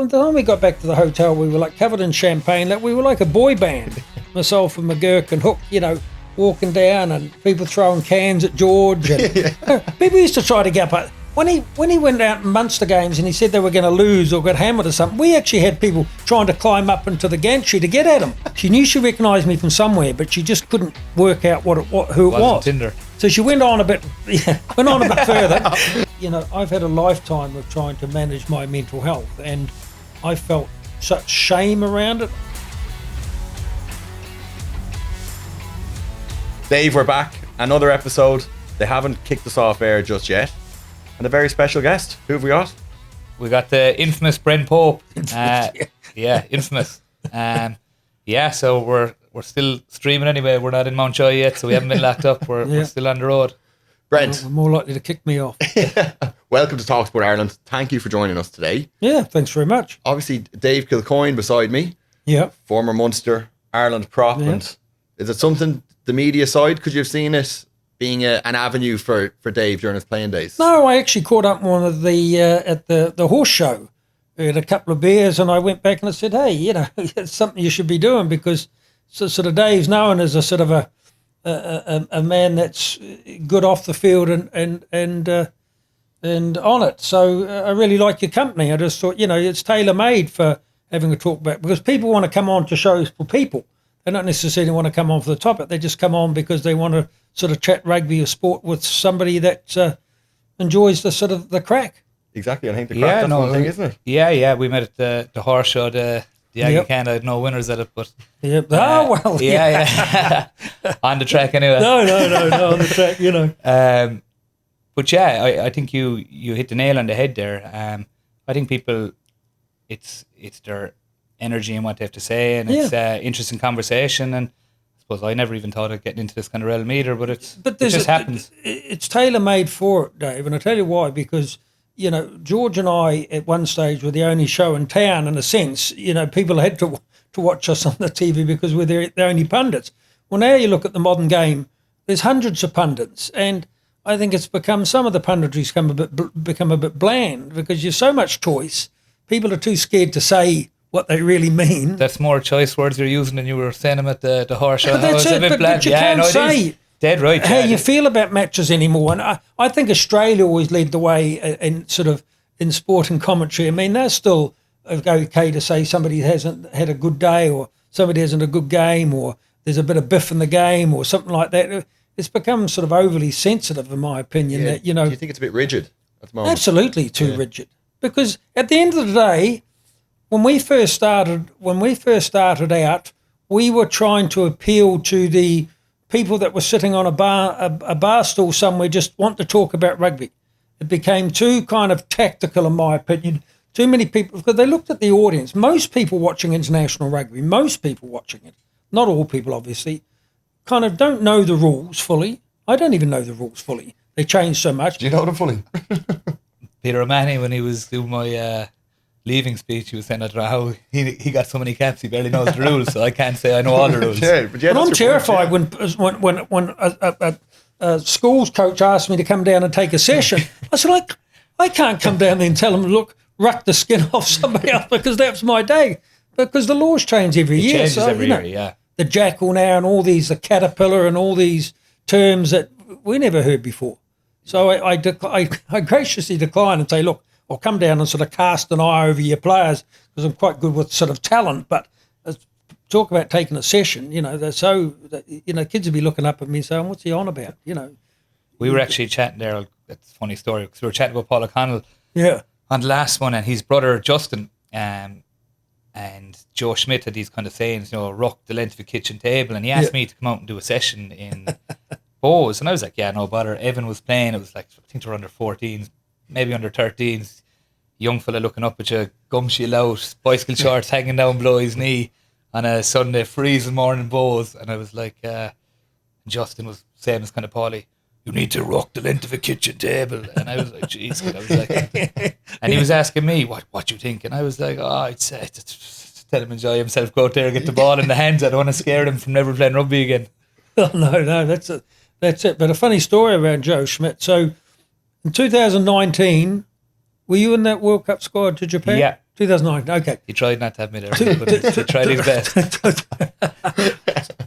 the time we got back to the hotel, we were like covered in champagne. Like we were like a boy band. Myself and McGurk and Hook, walking down and people throwing cans at George. And people used to try to get up. When he went out in Munster games and he said they were going to lose or get hammered or something, we actually had people trying to climb up into the gantry to get at him. She knew she recognised me from somewhere, but she just couldn't work out who it was. Tinder. So she went on a bit further. I've had a lifetime of trying to manage my mental health, and I felt such shame around it. Dave, we're back. Another episode. They haven't kicked us off air just yet. And a very special guest. Who have we got? We got the infamous Brent Pope. Infamous. So we're still streaming anyway. We're not in Mountjoy yet, so we haven't been locked up. We're still on the road. Brent. We're more likely to kick me off. Welcome to talkSPORT Ireland. Thank you for joining us today. Yeah, thanks very much. Obviously, Dave Kilcoyne beside me. Yeah. Former Munster, Ireland prop. Yeah. And is it something, the media side, could you have seen it being an avenue for Dave during his playing days? No, I actually caught up one of at the horse show. We had a couple of beers and I went back and I said, hey, it's something you should be doing, because sort of Dave's known as a sort of a man that's good off the field and on it. So I really like your company. I just thought, it's tailor-made for having a talk about, because people want to come on to shows for people. They don't necessarily want to come on for the topic. They just come on because they want to sort of chat rugby or sport with somebody that enjoys the sort of the crack. Exactly. I think the crack, that's one thing, isn't it? Yeah. We met at the horse show, the Aggie Can. I had no winners at it, but... Yep. Yeah. On the track anyway. No, on the track, But yeah, I think you hit the nail on the head there. I think people, it's their energy and what they have to say, and it's interesting conversation. And I suppose I never even thought of getting into this kind of realm either, but it just happens. It's tailor-made for it, Dave, and I'll tell you why. Because George and I at one stage were the only show in town. In a sense, people had to watch us on the TV because we're the only pundits. Well, now you look at the modern game, there's hundreds of pundits, and I think it's become, some of the punditry's become a bit bland because you've so much choice. People are too scared to say what they really mean. That's more choice words you're using than you were saying them at the horse show. But that's it, but you can't say dead right how you feel about matches anymore. And I think Australia always led the way in sort of in sport and commentary. I mean, they're still okay to say somebody hasn't had a good day, or somebody hasn't a good game, or there's a bit of biff in the game or something like that. It's become sort of overly sensitive, in my opinion. That Do you think it's a bit rigid at the moment? Absolutely too rigid. Because at the end of the day, when we first started out, we were trying to appeal to the people that were sitting on a bar stool somewhere, just want to talk about rugby. It became too kind of tactical, in my opinion. Too many people, because they looked at the audience. Most people watching international rugby, not all people obviously, kind of don't know the rules fully. I don't even know the rules fully. They change so much. Do you know them fully? Peter O'Mahony, when he was doing my leaving speech, he was saying, I don't know how he got so many caps, he barely knows the rules, so I can't say I know all the rules. But I'm terrified when a schools coach asked me to come down and take a session. I said, I can't come down there and tell them, look, ruck the skin off somebody else, because that's my day. Because the laws change every year. Changes every year, yeah. The jackal now and all these, the caterpillar and all these terms that we never heard before. So I graciously decline and say, look, I'll come down and sort of cast an eye over your players because I'm quite good with sort of talent. But talk about taking a session, they're so, kids will be looking up at me saying, what's he on about, We were actually chatting there, that's a funny story, because we were chatting about Paul O'Connell on the last one, and his brother Justin and Joe Schmidt had these kind of sayings, Ruck the length of a kitchen table, and he asked me to come out and do a session in Bowes, and I was like, yeah, no bother. Evan was playing, it was like, I think they were under 14s, maybe under 13s, young fella looking up at you, gum shield out, bicycle shorts hanging down below his knee on a Sunday, freezing morning Bowes, and I was like, Justin was saying this kind of Paulie, you need to ruck the length of a kitchen table, and I was like, jeez, I was like, and he was asking me, what you think, and I was like, I'd say, let him enjoy himself, go out there and get the ball in the hands, I don't want to scare him from never playing rugby again. Oh, no, that's it. But a funny story around Joe Schmidt. So in 2019, were you in that World Cup squad to Japan? Yeah, 2009. Okay. He tried not to admit it, but he tried his best.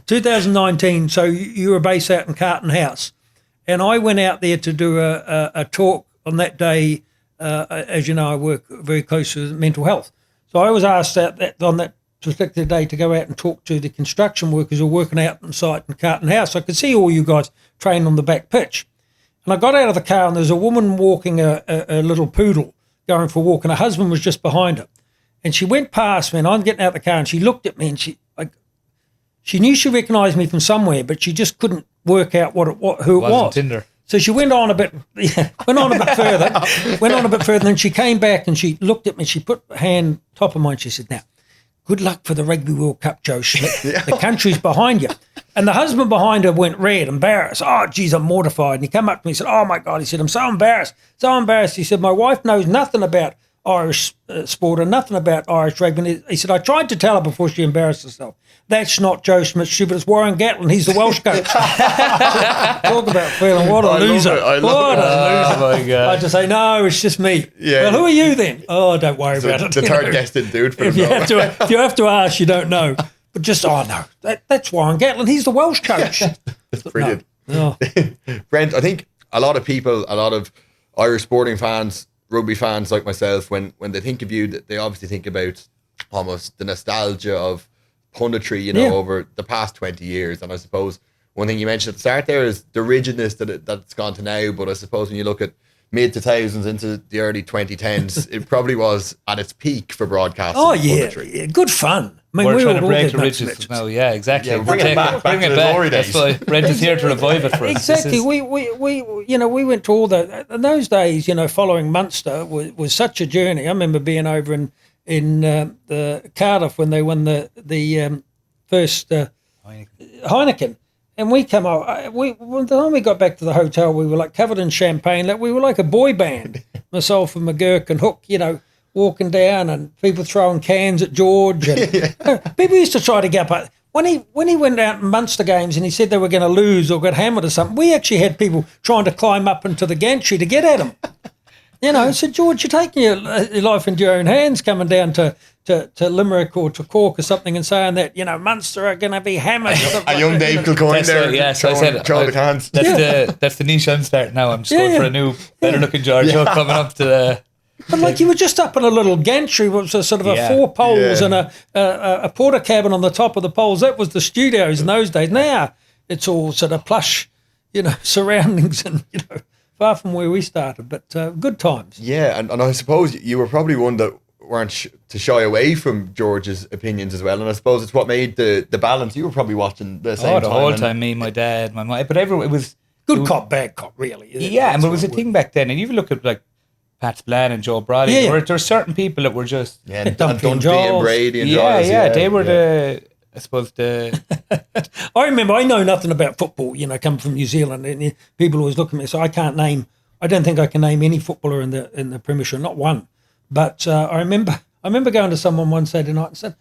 2019. So you were based out in Carlton House, and I went out there to do a talk on that day. As you know, I work very close with mental health. So I was asked on that particular day to go out and talk to the construction workers who were working out on site in Carlton House. I could see all you guys trained on the back pitch. And I got out of the car, and there was a woman walking a little poodle going for a walk, and her husband was just behind her. And she went past me, and I'm getting out of the car, and she looked at me, and she knew she recognised me from somewhere, but she just couldn't work out who it was. Tinder. So she went on a bit further, and then she came back and she looked at me, she put her hand top of mine, she said, "Now, good luck for the Rugby World Cup, Joe Schmidt. The country's behind you." And the husband behind her went red, embarrassed. "Oh, geez, I'm mortified." And he came up to me and said, "Oh, my God." He said, "I'm so embarrassed. He said, "My wife knows nothing about Irish sport and nothing about Irish rugby." And he said, "I tried to tell her before she embarrassed herself. That's not Joe Schmidt, but it's Warren Gatlin. He's the Welsh coach." Talk about feeling what a loser. I love it. Oh, my God. I just say, "No, it's just me." Yeah. "Well, who are you then?" "Oh, don't worry about it." The third guest didn't do it for If you have to ask, you don't know. But just, "Oh, no, that's Warren Gatlin. He's the Welsh coach." That's brilliant. No. Brent, I think a lot of people, a lot of Irish sporting fans, rugby fans like myself, when they think of you, they obviously think about almost the nostalgia of punditry, over the past 20 years. And I suppose one thing you mentioned at the start there is the rigidness that's gone to now. But I suppose when you look at mid-2000s into the early 2010s, it probably was at its peak for broadcasting. Oh, yeah. punditry. Yeah, good fun. I mean, We're trying to all break get the nuts, riches Mitch. now. Yeah, exactly. Yeah, bring it back to the glory days. That's why Brent is here to revive it for us. Exactly. We we went to all that. In those days, following Munster was such a journey. I remember being over in the Cardiff when they won the first Heineken. And we come out. By the time we got back to the hotel, we were like covered in champagne. Like we were like a boy band. Myself and McGurk and Hook, walking down, and people throwing cans at George. And people used to try to get up. When he went out in Munster games and he said they were going to lose or get hammered or something, we actually had people trying to climb up into the gantry to get at him. I said, "George, you're taking your life into your own hands, coming down to Limerick or to Cork or something and saying that, Munster are going to be hammered." A young Dave Kilcoyne there. Yes, I said, throwing the cans. That's the niche I'm starting now. I'm just going for a new, better looking George coming up to the... But you were just up in a little gantry, which was sort of a 4 poles and a porter cabin on the top of the poles. That was the studios in those days. Now it's all sort of plush, surroundings and, far from where we started. But good times. Yeah, and I suppose you were probably one that weren't to shy away from George's opinions as well. And I suppose it's what made the balance. You were probably watching the same time. The whole time, me, my dad, my mum. But everyone, it was... Good cop, bad cop, really. Yeah, but it was a thing back then. And you even look at, like, Pat Spillane and Joe Brady. There were certain people that were just... Yeah, and Dunphy and Brady and Giles. They were the... I suppose the... I remember, I know nothing about football, coming from New Zealand, and people always look at me, so I don't think I can name any footballer in the Premiership, not one. But I remember going to someone one Saturday night and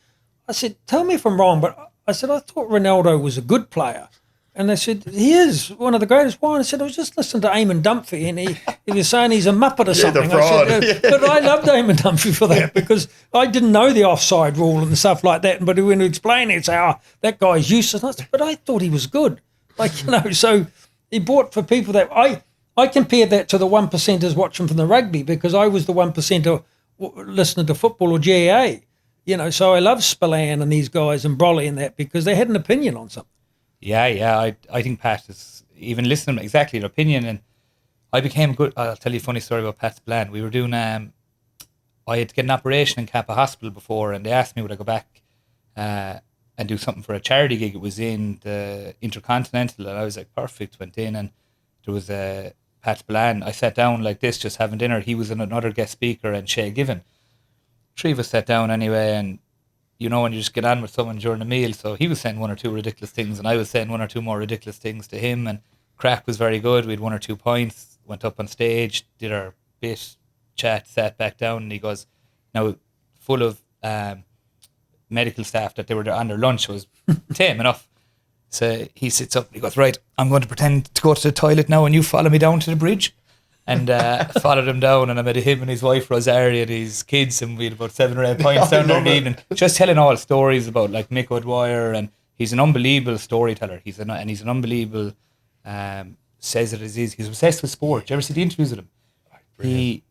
I said, "Tell me if I'm wrong, but I said, I thought Ronaldo was a good player." And they said, "He is one of the greatest." Why? And I said, "I was just listening to Eamon Dunphy, and he was saying he's a muppet or something." The fraud. I said, but I loved Eamon Dunphy for that because I didn't know the offside rule and stuff like that. But when he explained it, he'd say, "Oh, that guy's useless." I said, but I thought he was good. So he bought for people that I compared that to the 1%ers watching from the rugby because I was the 1%er listening to football or GAA. So I love Spillane and these guys and Brolly and that because they had an opinion on something. Yeah. I think Pat is even listening to exactly their opinion, and I became good. I'll tell you a funny story about Pat Spillane. We were doing. I had to get an operation in Kappa Hospital before, and they asked me would I go back and do something for a charity gig. It was in the Intercontinental, and I was like, perfect. Went in, and there was Pat Spillane. I sat down like this, just having dinner. He was another guest speaker, and Shay Given. 3 of us sat down anyway, and when you just get on with someone during a meal. So he was saying 1 or 2 ridiculous things, and I was saying 1 or 2 more ridiculous things to him, and crack was very good. We had 1 or 2 points, went up on stage, did our bit, chat, sat back down, and he goes, now full of medical staff that they were on their lunch was tame enough. So he sits up and he goes, "Right, I'm going to pretend to go to the toilet now and you follow me down to the bridge." and followed him down, and I met him and his wife Rosaria and his kids, and we had about 7 or 8 pints down there in the evening, just telling all stories about like Mick O'Dwyer, and he's an unbelievable storyteller. He's an unbelievable says it as is. He's obsessed with sport. Do you ever see the interviews with him? He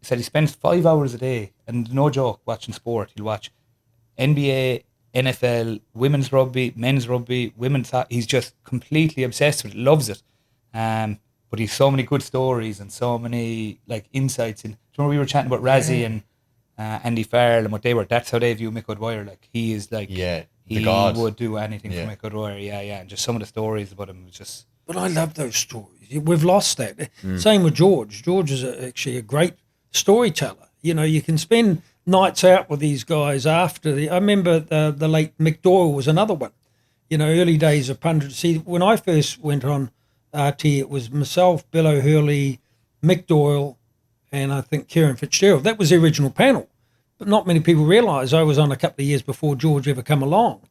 said he spends 5 hours a day, and no joke, watching sport. He'll watch NBA, NFL, women's rugby, men's rugby, women's hockey. He's just completely obsessed with it, loves it. But he's so many good stories and so many like insights. And do you remember we were chatting about Razzie and Andy Farrell and what they were? That's how they view Mick O'Dwyer. Like he is like he would do anything for Mick O'Dwyer. Yeah. And just some of the stories about him was just. But I love those stories. We've lost that. Same with George. George is actually a great storyteller. You know, you can spend nights out with these guys after. I remember the late Mick Doyle was another one. You know, early days of Punditry. See, when I first went on RT, it was myself, Bill O'Hurley, Mick Doyle, and I think Kieran Fitzgerald. That was the original panel. But not many people realise I was on a couple of years before George ever come along.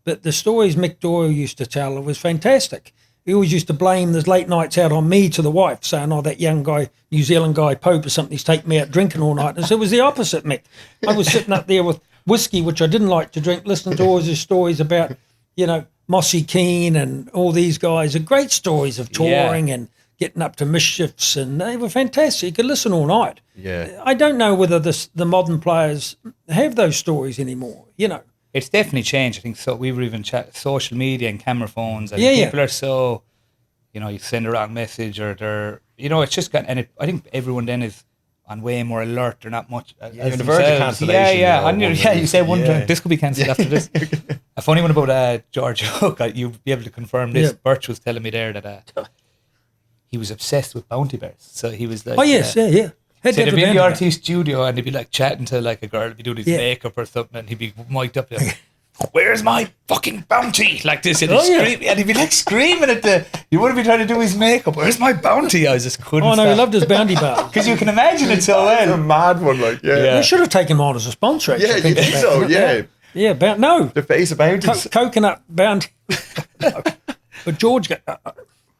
But the stories Mick Doyle used to tell was fantastic. He always used to blame those late nights out on me to the wife, saying, oh, that young guy, New Zealand guy, Pope or something, he's taking me out drinking all night. And so it was the opposite, Mick. I was sitting up there with whiskey, which I didn't like to drink, listening to all his stories about, you know, Mossy Keane and all these guys. Are great stories of touring and getting up to mischiefs, and they were fantastic. You could listen all night. Yeah. I don't know whether the modern players have those stories anymore, you know. It's definitely changed. I think so. We were even social media and camera phones, and people are so, you know, you send a wrong message or they're, you know, it's just got. And I think everyone then is on way more alert. They're not much. On the verge of cancellation. You say one drink, this could be cancelled after this. A funny one about George Hook. You'll be able to confirm this. Birch was telling me there that he was obsessed with bounty bears. So he was like, So they'd be in the RT studio and he'd be like chatting to like a girl, he'd be doing his makeup or something, and he'd be mic'd up like, where's my fucking bounty? Like this, and he'd be like screaming at he wouldn't be trying to do his makeup. Where's my bounty? I just couldn't. Oh no, he loved his bounty bar. Because you can imagine it so well. It's a mad one, like They should have taken him on as a sponsor. Actually, you think so? Yeah. The face of bounties. Coconut bounty. But George got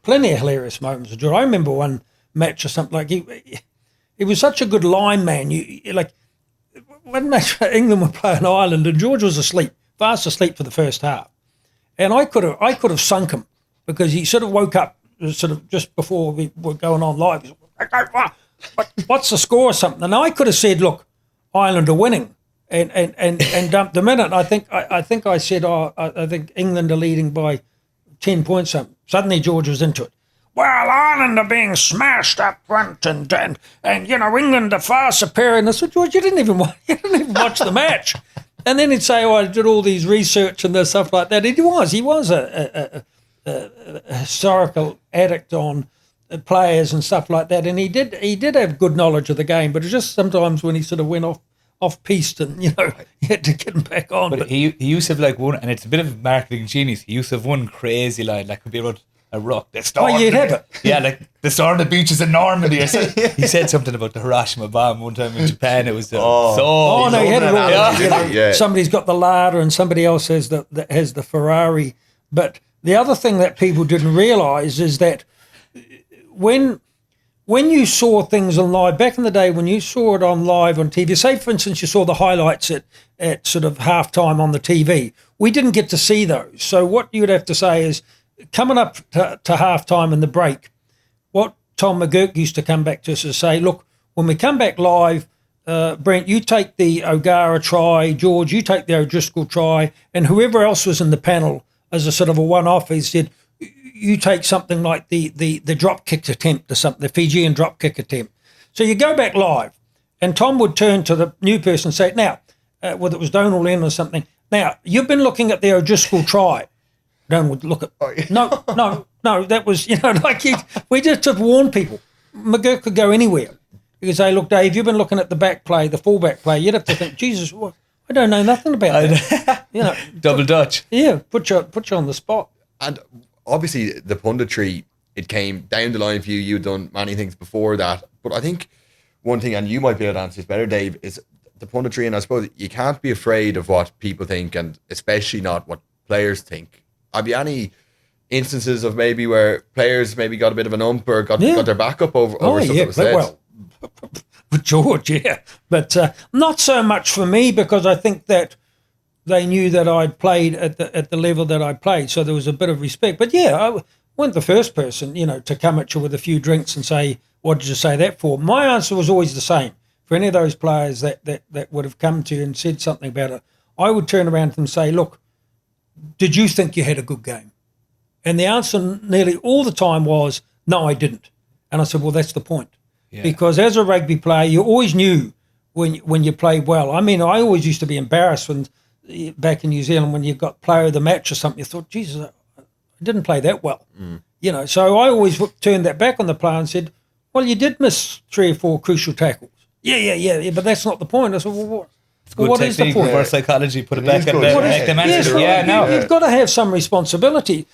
plenty of hilarious moments with George. I remember one match or something like he was such a good line man. You like one match England were playing Ireland and George was asleep, fast asleep for the first half, and I could have sunk him because he sort of woke up sort of just before we were going on live. He said, what's the score or something? And I could have said, look, Ireland are winning, and dumped them in it. I think I said, I think England are leading by 10 points. Something. Suddenly George was into it. Well, Ireland are being smashed up front, and you know, England are far superior. And I said, George, you didn't even watch the match. And then he'd say, oh, I did all these research and this stuff like that. He was a historical addict on players and stuff like that. And he did have good knowledge of the game, but it's just sometimes when he sort of went off piste, and you know, you had to get him back on. But he used to have like one, and it's a bit of marketing genius. He used to have one crazy line that could be about a Ruck. You'd have it. Yeah, like the storm the beaches in Normandy. He said something about the Hiroshima bomb one time in Japan. It was he had it all. Somebody's got the Lada and somebody else has the Ferrari. But the other thing that people didn't realise is that when you saw things on live, back in the day when you saw it on live on TV, say for instance you saw the highlights at sort of halftime on the TV, we didn't get to see those. So what you would have to say is, coming up to halftime in the break, what Tom McGurk used to come back to us and say, look, when we come back live, Brent, you take the O'Gara try, George, you take the O'Driscoll try, and whoever else was in the panel as a sort of a one-off, he said, you take something like the drop kick attempt or something, the Fijian drop kick attempt. So you go back live, and Tom would turn to the new person and say, now, whether it was Donald Lynn or something, now, you've been looking at the O'Driscoll try. Don't would look at no. That was, you know, like we just have warned people. McGurk could go anywhere. You could say, look, Dave, you've been looking at the back play, the fullback play. You'd have to think, Jesus, what? I don't know nothing about that. You know, double Dutch. Yeah, put you on the spot. And obviously, the punditry, it came down the line for you. You'd done many things before that, but I think one thing, and you might be able to answer this better, Dave, is the punditry. And I suppose you can't be afraid of what people think, and especially not what players think. Have you any instances of maybe where players maybe got a bit of an ump or got their back up over stuff that was said? Well, with George, yeah. But not so much for me, because I think that they knew that I'd played at the level that I played, so there was a bit of respect. But yeah, I wasn't the first person, to come at you with a few drinks and say, what did you say that for? My answer was always the same. For any of those players that would have come to you and said something about it, I would turn around to them and say, look, did you think you had a good game? And the answer nearly all the time was, no, I didn't. And I said, well, that's the point. Yeah. Because as a rugby player, you always knew when you played well. I mean, I always used to be embarrassed when back in New Zealand when you got player of the match or something. You thought, Jesus, I didn't play that well. So I always turned that back on the player and said, well, you did miss 3 or 4 crucial tackles. Yeah, but that's not the point. I said, well, what is the point? For psychology, put it back and make them answer. You've got to have some responsibility.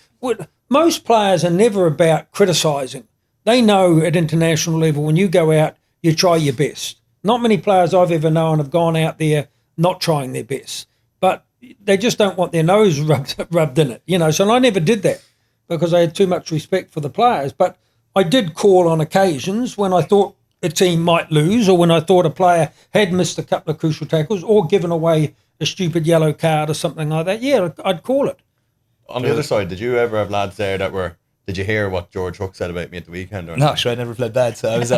Most players are never about criticising. They know at international level, when you go out, you try your best. Not many players I've ever known have gone out there not trying their best, but they just don't want their nose rubbed in it, So I never did that because I had too much respect for the players. But I did call on occasions when I thought a team might lose, or when I thought a player had missed a couple of crucial tackles or given away a stupid yellow card or something like that. Yeah, I'd call it. On the other side, did you ever have lads there did you hear what George Hook said about me at the weekend? Or no, sure, I never played bad, so it was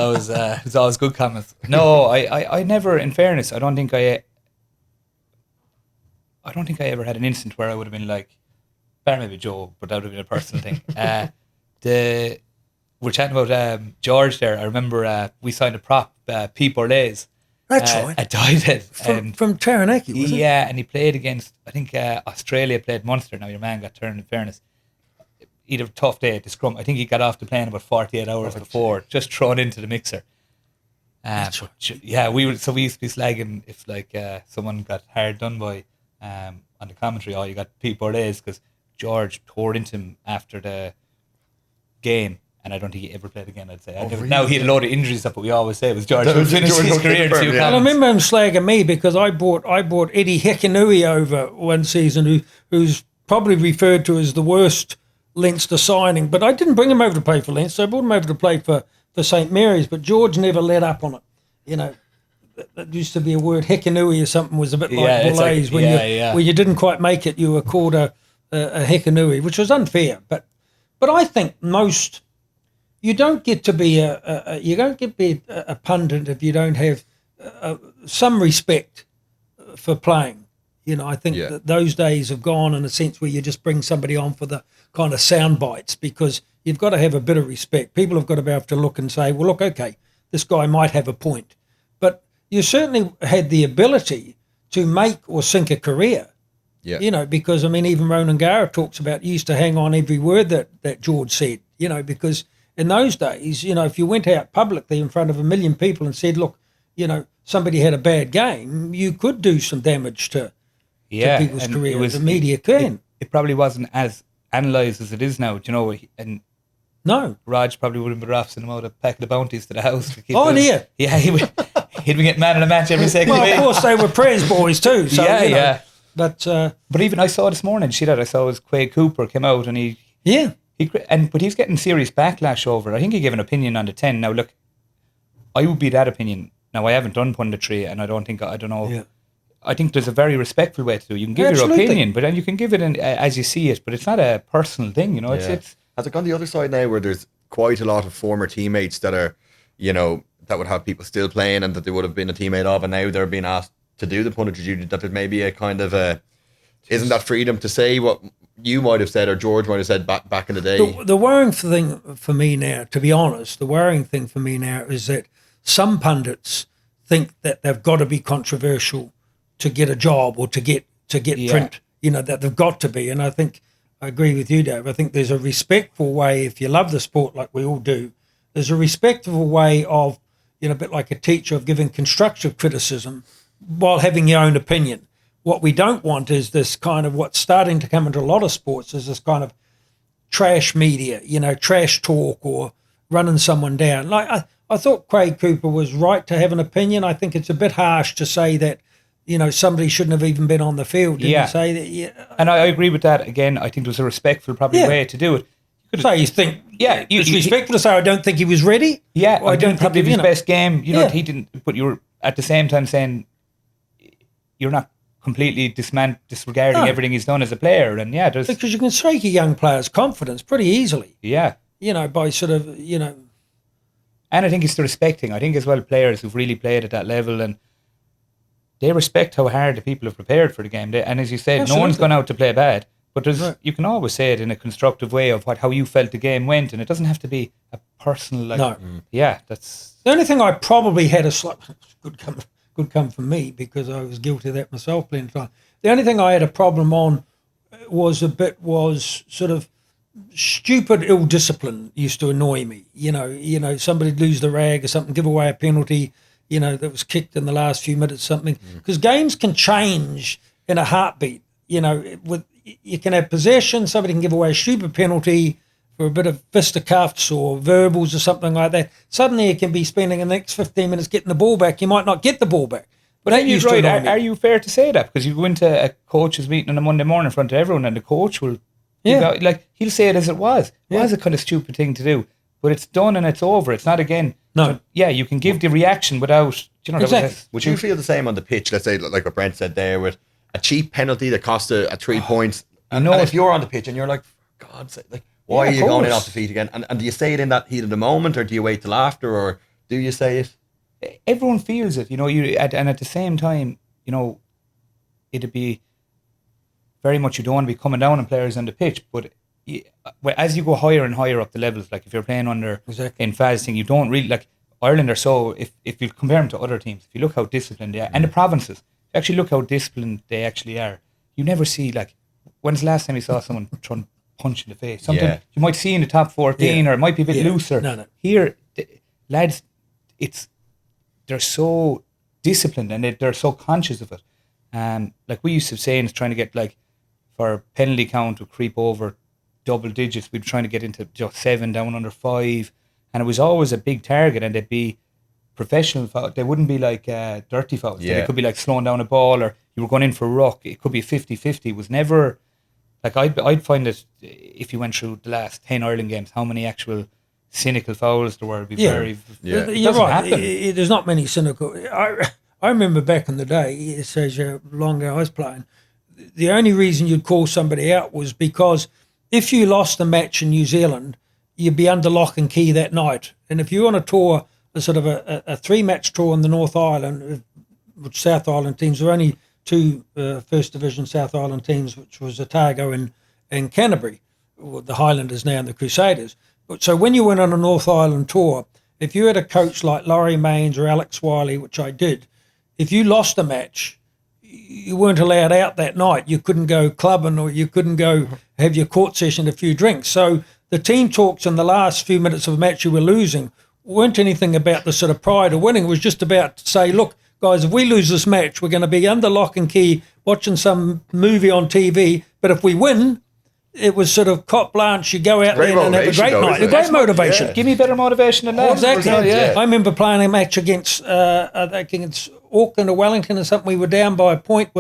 always good comments. No, I never, in fairness, I don't think I ever had an instant where I would have been like, bar maybe Joe, but that would have been a personal thing. We're chatting about George there. I remember we signed a prop, Pete Borlays. That's right. At Dyden. From Taranaki, was it? Yeah, and he played against, I think Australia played Munster. Now your man got turned, in fairness. He'd have a tough day at the scrum. I think he got off the plane about 48 hours before, just thrown into the mixer. That's right. Yeah, we used to be slagging if someone got hard done by on the commentary, you got Pete Borlays, because George tore into him after the game. And I don't think he ever played again, I'd say. Really? Now he had a load of injuries stuff, but we always say it was George who finished his career. I remember him slagging me because I bought Eddie Hekenui over one season, who's probably referred to as the worst Leinster signing. But I didn't bring him over to play for Leinster. I brought him over to play for St Mary's. But George never let up on it. That used to be a word. Hekenui or something was a bit like Borlays. When you didn't quite make it, you were called a Hekenui, which was unfair. But I think most... You don't get to be a pundit if you don't have some respect for playing. I think that those days have gone in a sense where you just bring somebody on for the kind of sound bites, because you've got to have a bit of respect. People have got to be able to look and say, well, look, okay, this guy might have a point. But you certainly had the ability to make or sink a career. Yeah. Because, even Ronan Gara talks about, he used to hang on every word that George said, because... In those days, if you went out publicly in front of 1 million people and said, look, somebody had a bad game, you could do some damage to people's careers. The media can. It probably wasn't as analysed as it is now, and no. Raj probably wouldn't be sending him out a pack of the bounties to the house. Yeah. Yeah, he'd be getting man in a match every second week. Well, of course, they were Prez boys too. So, yeah. But even I saw this morning, I saw his Quade Cooper came out and he... Yeah. But he's getting serious backlash over it. I think he gave an opinion on the 10. Now, look, I would be that opinion. Now, I haven't done punditry, and I don't know. Yeah. I think there's a very respectful way to do it. You can give your opinion, but then you can give it as you see it, but it's not a personal thing, It's Has it gone the other side now where there's quite a lot of former teammates that are, that would have people still playing and that they would have been a teammate of, and now they're being asked to do the punditry duty, that there's maybe a kind of isn't that freedom to say what you might have said or George might have said back in the day? The worrying thing for me now, to be honest, is that some pundits think that they've got to be controversial to get a job or to get print, that they've got to be. And I think, I agree with you, Dave, I think there's a respectful way, if you love the sport like we all do, there's a respectful way of, a bit like a teacher, of giving constructive criticism while having your own opinion. What we don't want is this kind of, what's starting to come into a lot of sports, is this kind of trash media, trash talk or running someone down. Like I thought Craig Cooper was right to have an opinion. I think it's a bit harsh to say that somebody shouldn't have even been on the field. Didn't you say that? Yeah. And I agree with that. Again, I think it was a respectful way to do it. So you think, it's you, respectful to say, I don't think he was ready? Yeah, I don't think it was his best game. He didn't, but you were at the same time saying you're not completely disregarding everything he's done as a player. And because you can shake a young player's confidence pretty easily. Yeah. By sort of, And I think it's the respecting. I think as well players who've really played at that level, and they respect how hard the people have prepared for the game. And as you said, no one's gone out to play bad. But you can always say it in a constructive way of how you felt the game went, and it doesn't have to be a personal. That's the only thing I probably had a slight good come from me, because I was guilty of that myself plenty of time. The only thing I had a problem on was sort of stupid ill discipline used to annoy me. Somebody'd lose the rag or something, give away a penalty, that was kicked in the last few minutes, something. Because games can change in a heartbeat. You can have possession, somebody can give away a stupid penalty for a bit of fisticuffs or verbals or something like that. Suddenly you can be spending the next 15 minutes getting the ball back. You might not get the ball back. But are you fair to say that? Because you go into a coach's meeting on a Monday morning in front of everyone, and the coach will, he'll say it as it was. It was a kind of stupid thing to do, but it's done and it's over. It's not again. No. You can give the reaction without, Exactly. Would you feel the same on the pitch? Let's say, like what Brent said there, with a cheap penalty that cost a 3 points. And if you're on the pitch and you're like, for God's sake, like, why are you going in off the feet again? And do you say it in that heat of the moment, or do you wait till after, or do you say it? Everyone feels it, and at the same time, it'd be very much, you don't want to be coming down on players on the pitch, but as you go higher and higher up the levels, like if you're playing under in Faz thing, you don't really, like Ireland are so, if you compare them to other teams, if you look how disciplined they are, and the provinces, if you actually look how disciplined they actually are, you never see, like, when's the last time you saw someone trying to punch in the face? Something you might see in the top 14, or it might be a bit looser. No. Here, lads, they're so disciplined, and they're so conscious of it. Like we used to say, it's trying to get, like, for penalty count to creep over double digits, we'd be trying to get into just 7 down under 5, and it was always a big target, and they'd be professional fouls. They wouldn't be like dirty fouls. They could be like slowing down a ball, or you were going in for ruck. It could be 50-50. It was never, like, I'd find it, if you went through the last 10 Ireland games, how many actual cynical fouls there were. You're right. There's not many cynical. I remember back in the day, it says long ago I was playing, the only reason you'd call somebody out was because if you lost a match in New Zealand, you'd be under lock and key that night. And if you're on a tour, a sort of a 3-match tour in the North Island, which South Island teams, there were only 2 First Division South Island teams, which was Otago and Canterbury, the Highlanders now and the Crusaders. So when you went on a North Island tour, if you had a coach like Laurie Mains or Alex Wiley, which I did, if you lost a match, you weren't allowed out that night. You couldn't go clubbing, or you couldn't go have your court session, a few drinks. So the team talks in the last few minutes of a match you were losing weren't anything about the sort of pride of winning. It was just about to say, look, guys, if we lose this match, we're going to be under lock and key watching some movie on TV. But if we win, it was sort of carte blanche. You go out there and have a great night. Great motivation. Yeah. Give me better motivation than that. Exactly. I remember playing a match against Auckland or Wellington or something. We were down by a point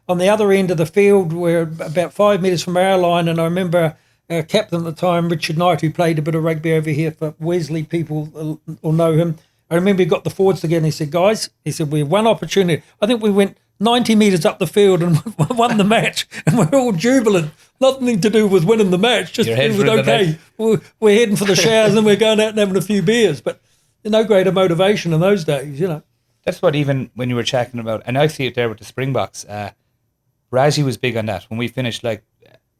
on the other end of the field. We're about 5 metres from our line, and I remember captain at the time, Richard Knight, who played a bit of rugby over here for Wesley. People will know him. I remember he got the forwards together and he said, guys, we have one opportunity. I think we went 90 metres up the field and won the match, and we're all jubilant. Nothing to do with winning the match, just okay. We're heading for the showers and we're going out and having a few beers, but no greater motivation in those days, That's what, even when you were chatting about, and I see it there with the Springboks, Raji was big on that when we finished, like,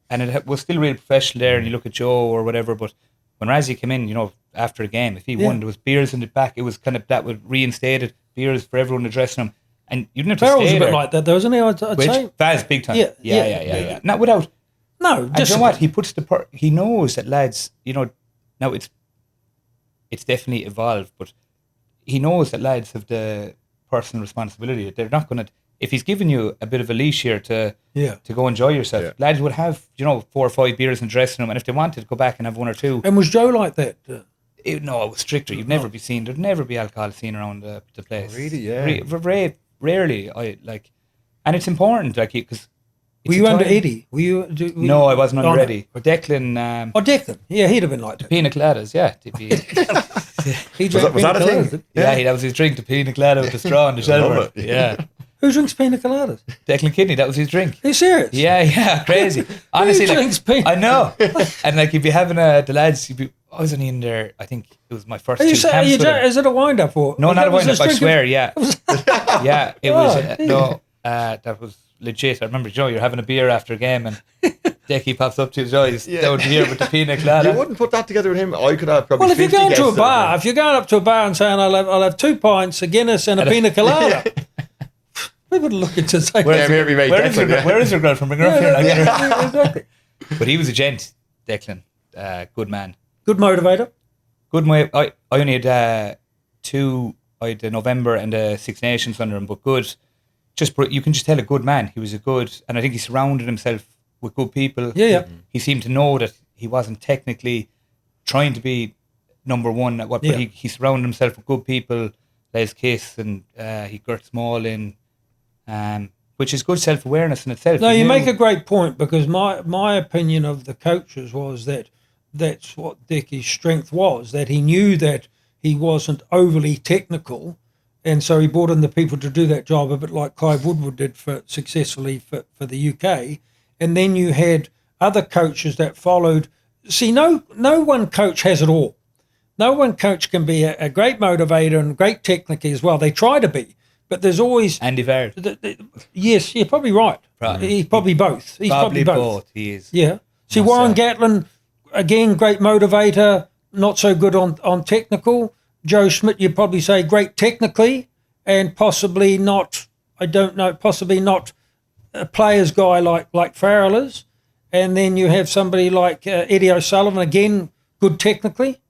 and it was still really professional there, and you look at Joe or whatever, but when Raji came in, after a game, if he won, there was beers in the back. It was kind of, that would reinstate it, beers for everyone in the dressing room. And you didn't have to Farrell stay was a bit like that, though, wasn't he? I'd say. Faz, big time. Yeah. Not without. No, just you know what? He puts he knows that lads, now it's definitely evolved, but he knows that lads have the personal responsibility. They're not going to, if he's giving you a bit of a leash here to go enjoy yourself, lads would have, 4 or 5 beers in the dressing room, and if they wanted to go back and have 1 or 2. And was Joe like that? No, it was stricter. You'd never be alcohol seen around the place. Really, yeah. Rarely, And it's important, like, because... Were you under Eddie? No, I wasn't under Eddie. Or Declan... Declan. Yeah, he'd have been like that. Pina coladas, yeah. Was that a thing? Yeah, that was his drink, the pina colada with the straw and the shelter. Yeah. Who drinks pina coladas? Declan Kidney, that was his drink. Are you serious? Yeah, crazy. Honestly, Who drinks pina? I know. And like, you'd be having the lads, I was only in there, I think it was my first 2 camps with him. Is it a wind-up or? No, not a wind-up, I swear, yeah. Yeah, it was, that was legit. I remember, you're having a beer after a game and Decky pops up to his eyes down here with the pina colada. You wouldn't put that together with him. I could have probably. Well, if you're 50 going to a guests bar, if you're going up to a bar and saying I'll have 2 pints, a Guinness, and a pina colada, people would look at you and say, where is your girl from? Bring her up here. Exactly. But he was a gent, Declan. Good man. Good motivator. Good. I only had 2. I had the November and the Six Nations under him, but good. You can just tell a good man. He was a good, and I think he surrounded himself with good people. Yeah. He seemed to know that he wasn't technically trying to be number one at what, but he surrounded himself with good people. Les Kiss and he got Small in, which is good self-awareness in itself. No, you make a great point, because my opinion of the coaches was that that's what Dickie's strength was, that he knew that he wasn't overly technical, and so he brought in the people to do that job, a bit like Clive Woodward did successfully for the UK. And then you had other coaches that followed. See, no one coach has it all. No one coach can be a great motivator and great technically as well. They try to be, but there's always... Andy Vard. Yes, you're probably right. He's probably both. He's probably both. He is. Yeah. See, Warren Gatlin, again, great motivator, not so good on technical. Joe Schmidt, you'd probably say great technically and possibly not, I don't know, possibly not a player's guy like Farrell is. And then you have somebody like Eddie O'Sullivan, again, good technically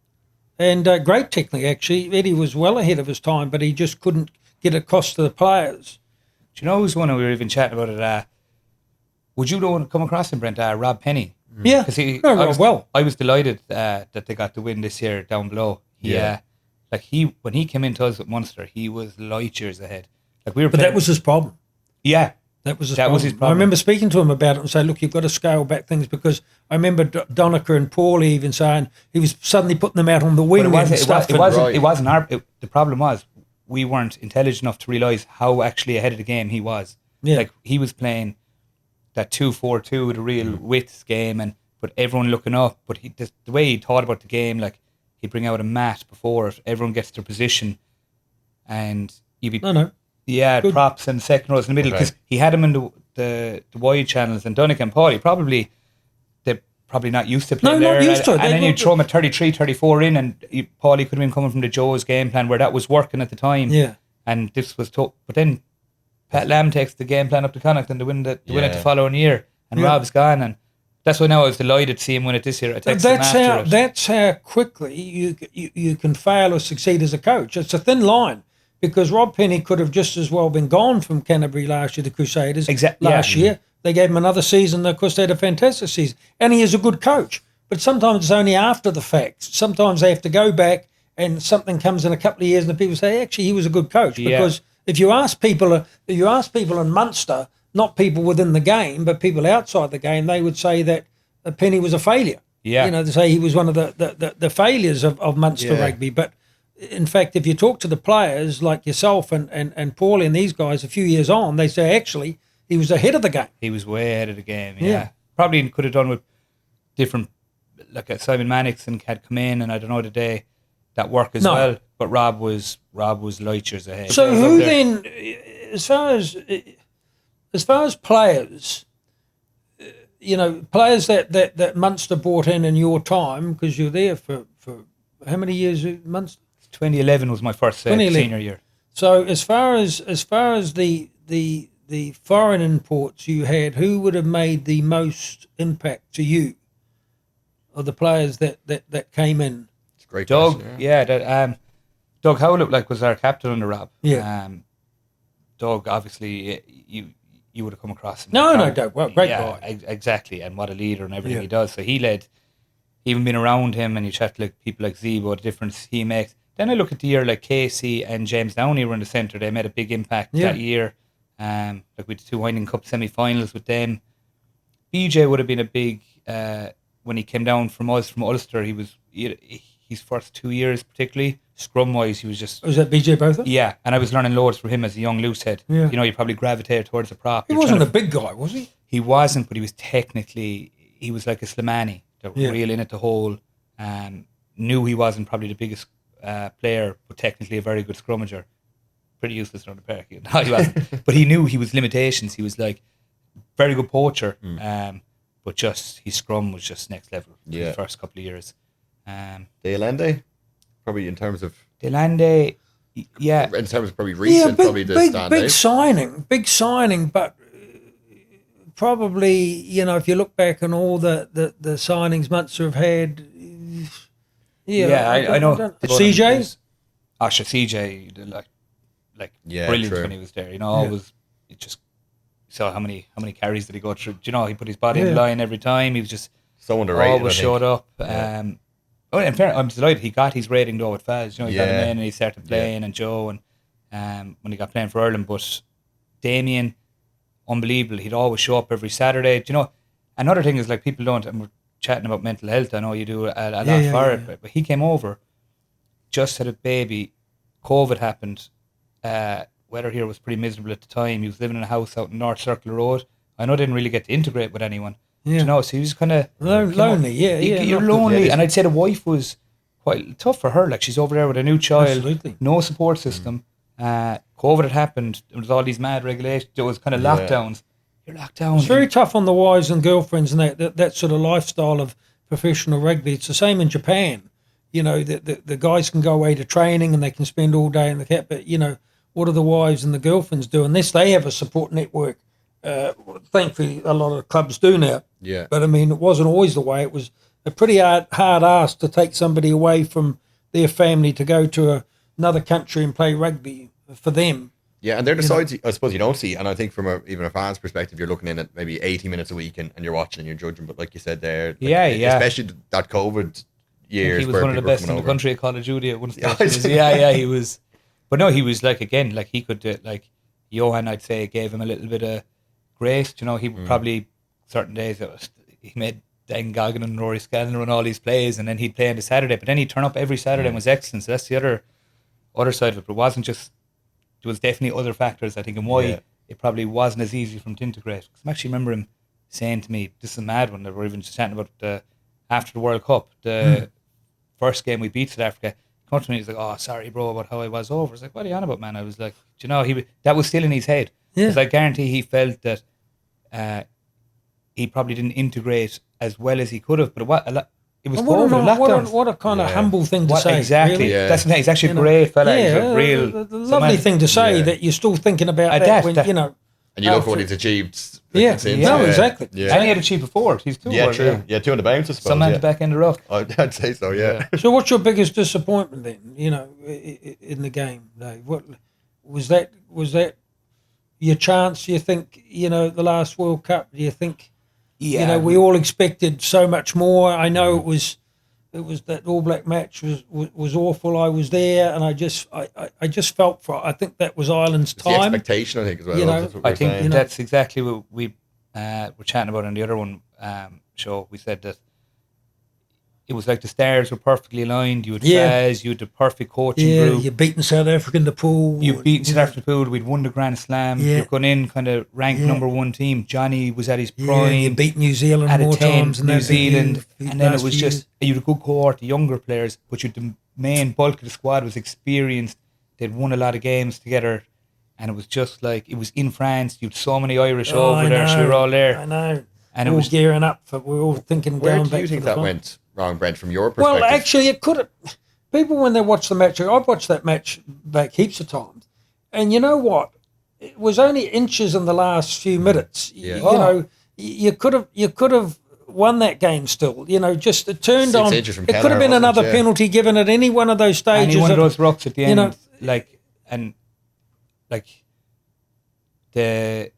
and great technically, actually. Eddie was well ahead of his time, but he just couldn't get across to the players. Do you know who's one we were even chatting about it? Would you know come across him, Brent? Rob Penny. Yeah, I was delighted that they got the win this year down below. When he came into us at Munster, he was light years ahead. Like we were, but that was his problem. Yeah, that was his problem. I remember speaking to him about it and saying, "Look, you've got to scale back things," because I remember Donica and Paul even saying he was suddenly putting them out on the wing and stuff. It wasn't our. The problem was we weren't intelligent enough to realise how actually ahead of the game he was. Yeah. Like he was playing that 2-4-2, the real width game, but everyone looking up. But the way he thought about the game, like. He'd bring out a mat before it. Everyone gets their position, and you'd be good. Props and second rows in the middle, because he had him in the wide channels. And Donegan and Paulie they're probably not used to playing there. Not used to it. And then you'd throw him at 33, 34 in, and Paulie could have been coming from the Joe's game plan where that was working at the time. Yeah, and this was tough. But then Pat Lamb takes the game plan up to Connacht and they win it the following year, and Rob's gone. And that's why now I was delighted to see him win it this year. That's how quickly you can fail or succeed as a coach. It's a thin line, because Rob Penny could have just as well been gone from Canterbury last year, the Crusaders. Last year. They gave him another season. Of course, they had a fantastic season. And he is a good coach. But sometimes it's only after the fact. Sometimes they have to go back and something comes in a couple of years and the people say, actually, he was a good coach. Because if you ask people in Munster, not people within the game, but people outside the game, they would say that Penny was a failure. Yeah. They say he was one of the failures of Munster rugby. But in fact, if you talk to the players like yourself and Paulie and these guys a few years on, they say actually he was ahead of the game. He was way ahead of the game, yeah. Probably could have done with different, like Simon Mannix and had come in, and I don't know today that work as well. But Rob was light years ahead. So who then, as far as players, players that Munster brought in your time, because you were there for how many years at Munster? 2011 was my first senior year. So as far as the foreign imports you had, who would have made the most impact to you of the players that came in? It's a great Doug, question, Doug Howlett was our captain under Rob. Yeah. Doug, obviously, you would have come across him. No, Doug, well, great guy. Exactly, and what a leader and everything he does. So he led, even being around him, and you chat to people like Zebo, the difference he makes. Then I look at the year like Casey and James Downey were in the centre. They made a big impact that year. Like we had 2 Heineken Cup semi-finals with them. BJ would have been a big when he came down from us from Ulster. His first 2 years, particularly scrum wise, he was just. Was that BJ Botha? Yeah, and I was learning loads from him as a young loosehead. Yeah. You probably gravitated towards the prop. He wasn't a big guy, was he? He wasn't, but he was technically. He was like a Slimani, real in at the hole. Knew he wasn't probably the biggest player, but technically a very good scrummager. Pretty useless around the park. No, he wasn't. But he knew he was limitations. He was like very good poacher, but just his scrum was just next level for the first couple of years. Delaney, probably in terms of Delaney, yeah. In terms of probably recent, probably the standout. Big signing, but probably, if you look back on all the signings Munster have had, I know. CJ? CJ, like brilliant when he was there. Always, it just saw how many carries did he go through. He put his body in the line every time. He was just so underrated. Always showed up. In fairness, I'm delighted he got his rating though with Faz. He got him in and he started playing, and Joe, and when he got playing for Ireland. But Damien, unbelievable. He'd always show up every Saturday. Another thing is, like, people don't, and we're chatting about mental health. I know you do a lot for it, but he came over, just had a baby. COVID happened. Weather here was pretty miserable at the time. He was living in a house out in North Circular Road. I know he didn't really get to integrate with anyone. So he was kind of lonely. You're lonely, and I'd say the wife was quite tough for her. Like, she's over there with a new child, absolutely. No support system. COVID had happened. There was all these mad regulations. There was kind of lockdowns. You're locked down. It's very tough on the wives and girlfriends and that sort of lifestyle of professional rugby. It's the same in Japan. The guys can go away to training and they can spend all day in the camp. But what do the wives and the girlfriends do unless they have a support network? Thankfully, a lot of clubs do now. Yeah. But I mean, it wasn't always the way. It was a pretty hard ask to take somebody away from their family to go to another country and play rugby for them. Yeah, and they're the sides I suppose you don't see. And I think from even a fan's perspective, you're looking in at maybe 80 minutes a week and you're watching and you're judging. But like you said there, especially that COVID years. He was one of the best in the country at Call of Duty at one stage. He was. But no, he was like, again, like he could do it. Like Johan, I'd say, gave him a little bit of grace. He would probably, certain days, he made Dan Goggin and Rory Scanlon run all these plays, and then he'd play on the Saturday. But then he'd turn up every Saturday and was excellent. So that's the other side of it. But it wasn't just, there was definitely other factors, I think, and why it probably wasn't as easy for him to integrate. Because I actually remember him saying to me, this is a mad one, that we're even just chatting about after the World Cup, the first game we beat South Africa. He came up to me, he's like, oh, sorry, bro, about how I was over. I was like, what are you on about, man? I was like, that was still in his head. Because I guarantee he felt that he probably didn't integrate as well as he could have. But it was COVID. What a kind of humble thing to say. Exactly. Really? That's the thing. He's actually a great fella. He's a real lovely thing to say that you're still thinking about that when, And you look at what he's achieved. Exactly. Yeah. And he had achieved before. He's two. Yeah, true. Yeah, 2 on the bounce, I suppose. Some man's back in the Ruck. I'd say so, yeah. So what's your biggest disappointment then, in the game, Dave? What was that your chance, you think, the last World Cup? Do you think, we all expected so much more? I know it was that All Black match was awful. I was there, and I just felt I think that was Ireland's time. The expectation, I think, as well. I think that's exactly what we were chatting about on the other one show. We said that it was like the stars were perfectly aligned. You had Faz, you had the perfect coaching group. You'd beaten South Africa in the pool. You'd beaten South Africa in the pool. We'd won the Grand Slam. You're going in kind of ranked number one team. Johnny was at his prime. You beat New Zealand more times. New Zealand. And then it was just, you had a good cohort, the younger players, but the main bulk of the squad was experienced. They'd won a lot of games together. And it was just like, it was in France. You had so many Irish over there. So we were all there. I know. And we're all gearing up. We were all thinking where down do you think that went wrong, Brent, from your perspective? Well, actually, it could have. People, when they watch the match, I've watched that match back heaps of times, and you know what? It was only inches in the last few minutes. Yeah. You could have won that game still. Just it turned 6 on. inches from It could have been another penalty given at any one of those stages. Any one of those rucks at the end, the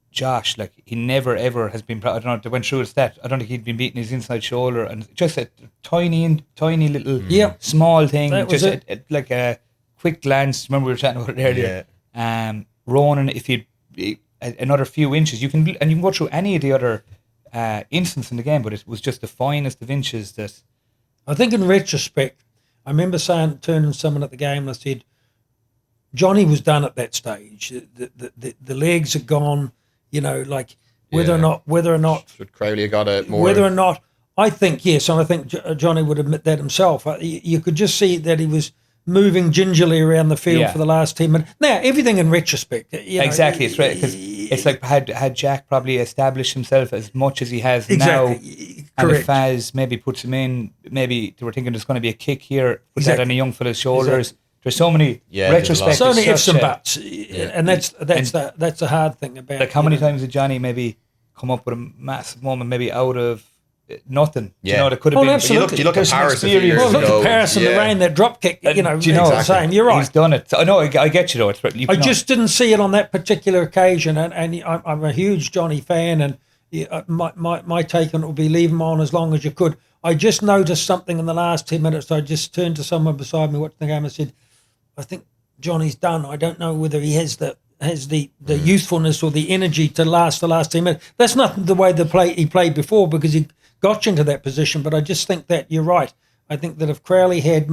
Josh, he never ever has been. I don't know. They went through a stat. I don't think he'd been beating his inside shoulder, and just a tiny little, small thing. Just like a quick glance. Remember we were chatting about it earlier. Ronan, if he'd another few inches. You can go through any of the other instances in the game, but it was just the finest of inches that. I think in retrospect, I remember turning someone at the game and I said, Johnny was done at that stage. The legs are gone, like whether or not should Crowley have got it more? Whether or not, I think yes, and I think Johnny would admit that himself. You could just see that he was moving gingerly around the field for the last 10 minutes. Now, everything in retrospect. Exactly, it's right, because it's like had Jack probably established himself as much as he has now, and if Faz maybe puts him in, maybe they were thinking there's going to be a kick here, put that on a young fella's shoulders. There's so many retrospects. So many ifs and buts, and that's the hard thing about. Like how many times did Johnny maybe come up with a massive moment, maybe out of nothing? Yeah, that could have been. Absolutely. You look at Paris a few years look ago. at Paris in the rain, that drop kick. Exactly. Saying you're right. He's done it. I know. I get you though. I just didn't see it on that particular occasion, and I'm a huge Johnny fan, and my take on it will be leave him on as long as you could. I just noticed something in the last 10 minutes. I just turned to someone beside me watching the game and said, I think Johnny's done. I don't know whether he has the youthfulness or the energy to last the last 10 minutes. That's not the way he played before, because he got you into that position. But I just think that you're right. I think that if Crowley had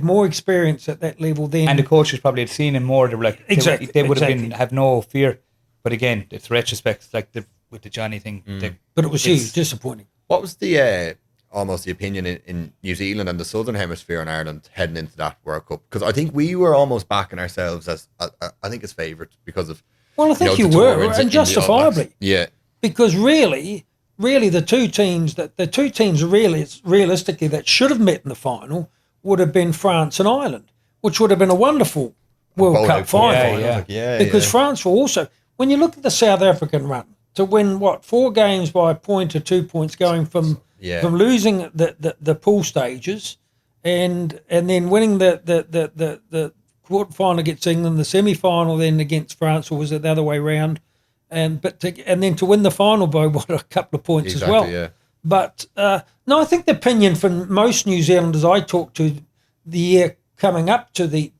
more experience at that level then, and the coaches probably had seen him more, they were like, they would have have no fear. But again, it's retrospect, like with the Johnny thing. But it was huge, disappointing. What was the almost the opinion in New Zealand and the Southern Hemisphere in Ireland heading into that World Cup? Because I think we were almost backing ourselves as I think as favourites because of. Well, I think you were, and justifiably. Yeah. Because really, the two teams realistically that should have met in the final would have been France and Ireland, which would have been a wonderful World Cup final. Because France were also, when you look at the South African run, to win 4 games by a point or 2 points, going from losing the pool stages and then winning the quarter final against England, the semi final then against France, or was it the other way round? And then to win the final by a couple of points as well. Yeah. But no, I think the opinion from most New Zealanders I talked to the year coming up to the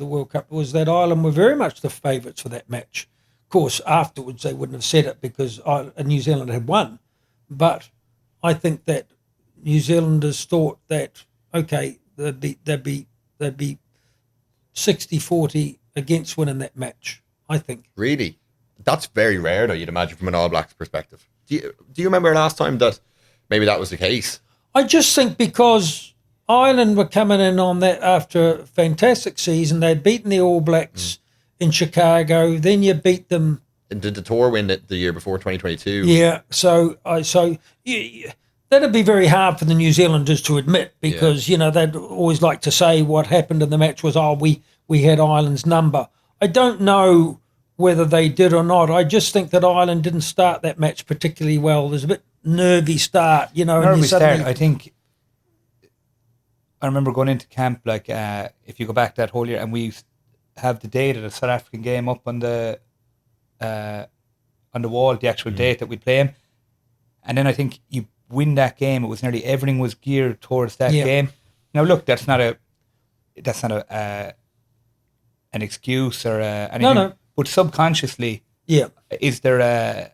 World Cup was that Ireland were very much the favourites for that match. Of course, afterwards they wouldn't have said it because New Zealand had won, but I think that New Zealanders thought that they'd be 60-40 against winning that match. I think. Really, that's very rare, though. You'd imagine from an All Blacks perspective. Do you remember last time that maybe that was the case? I just think because Ireland were coming in on that after a fantastic season, they'd beaten the All Blacks in Chicago. Then you beat them. And did the tour win it the year before 2022? Yeah, that'd be very hard for the New Zealanders to admit because they'd always like to say what happened in the match was we had Ireland's number. I don't know whether they did or not. I just think that Ireland didn't start that match particularly well. There's a bit nervy start, Nervy start. I think I remember going into camp, like if you go back that whole year, and we have the date of the South African game up on the wall, the actual date that we play him, and then I think you win that game. It was nearly everything was geared towards that game. Now look, that's not an excuse or anything. No. But subconsciously, is there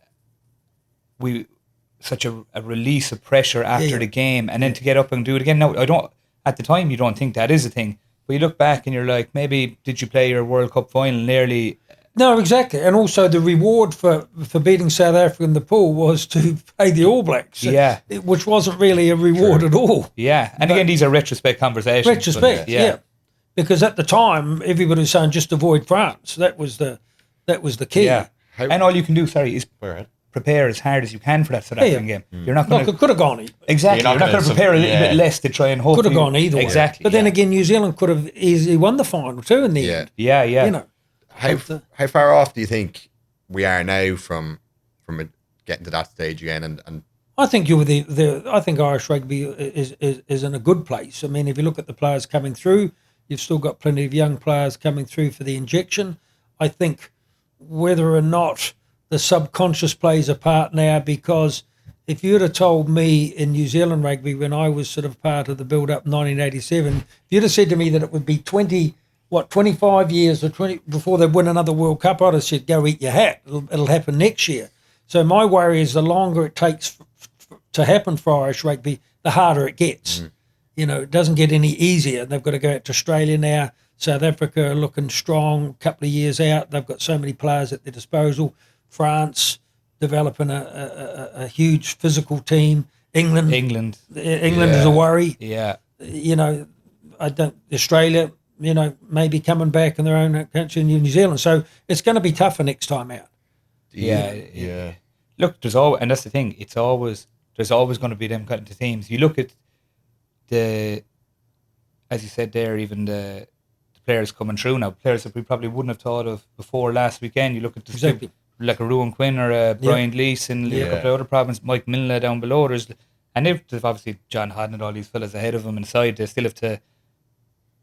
such a release of pressure after the game, and then to get up and do it again? No, I don't. At the time, you don't think that is a thing, but you look back and you're like, maybe did you play your World Cup final nearly? No, exactly. And also the reward for beating South Africa in the pool was to play the All Blacks. Yeah. Which wasn't really a reward at all. Yeah. And again, these are retrospect conversations. Yeah. Because at the time, everybody was saying just avoid France. That was the key. Yeah. And all you can do, is prepare as hard as you can for that South African game. You're not going to... could have gone... Exactly. You're not going to prepare a little bit less to try and hope... Could have gone either way. Exactly. But then again, New Zealand could have easily won the final too in the end. Yeah. How far off do you think we are now from getting to that stage again? And I think I think Irish rugby is in a good place. I mean, if you look at the players coming through, you've still got plenty of young players coming through for the injection. I think whether or not the subconscious plays a part now, because if you'd have told me in New Zealand rugby when I was sort of part of the build-up in 1987, if you'd have said to me that it would be 20 25 years or 20 before they win another World Cup. I'd have said, go eat your hat. It'll happen next year. So my worry is the longer it takes to happen for Irish rugby, the harder it gets. You know, it doesn't get any easier. They've got to go out to Australia now. South Africa are looking strong. A couple of years out, they've got so many players at their disposal. France developing a huge physical team. England is a worry. Yeah. You know, Australia, you know, maybe coming back in their own country, New Zealand. So it's going to be tougher next time out. Yeah. Look, and that's the thing. There's always going to be them kind of teams. You look at as you said there, even the players coming through now, players that we probably wouldn't have thought of before last weekend. You look at like a Ruan Pienaar or a Brian Leeson, a couple of other provinces, Mike Milne down below. And they've obviously John Hodden and all these fellas ahead of them inside. They still have to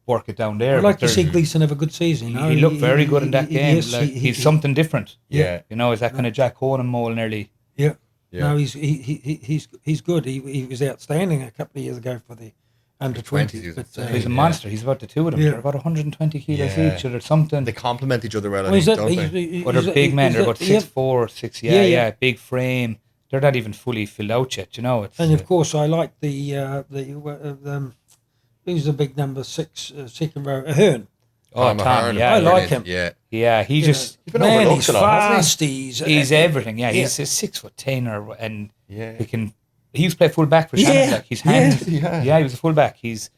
work it down there. I'd like to see Gleeson have a good season. He looked very good in that game. Yes, he's something different. Yeah. You know, is that kind of Jack Honan mold nearly? Yeah. No, he's good. He was outstanding a couple of years ago for the under-20s. He's a monster. He's about the two of them. They're about 120 kilos each or something. They complement each other well, I think, don't they? But they're big men. They're about 6'4", 6. Yeah, big frame. They're not even fully filled out yet, you know. And of course, I like who's the big number 6 second row? Hearn. Oh, Tom. Yeah, I like him. Yeah. He's been overlooked he's a lot, fast. He's everything. Yeah, he's 6'10", and he used to play full back for Shannon. Like his hands. Yeah, he was a full back. He's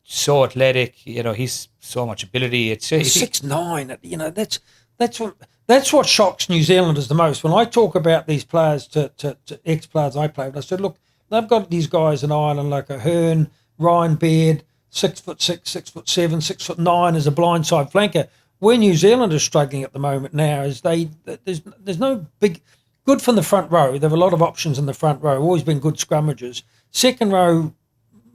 so athletic. You know, he's so much ability. It's 6'9". You know, that's what shocks New Zealanders the most. When I talk about these players to ex-players I played with, I said, look, they've got these guys in Ireland like a Hearn, Ryan Baird, 6'6", 6'7", 6'9" as a blindside flanker. Where New Zealand is struggling at the moment now is there's no big good from the front row. There have a lot of options in the front row. Always been good scrummagers. Second row,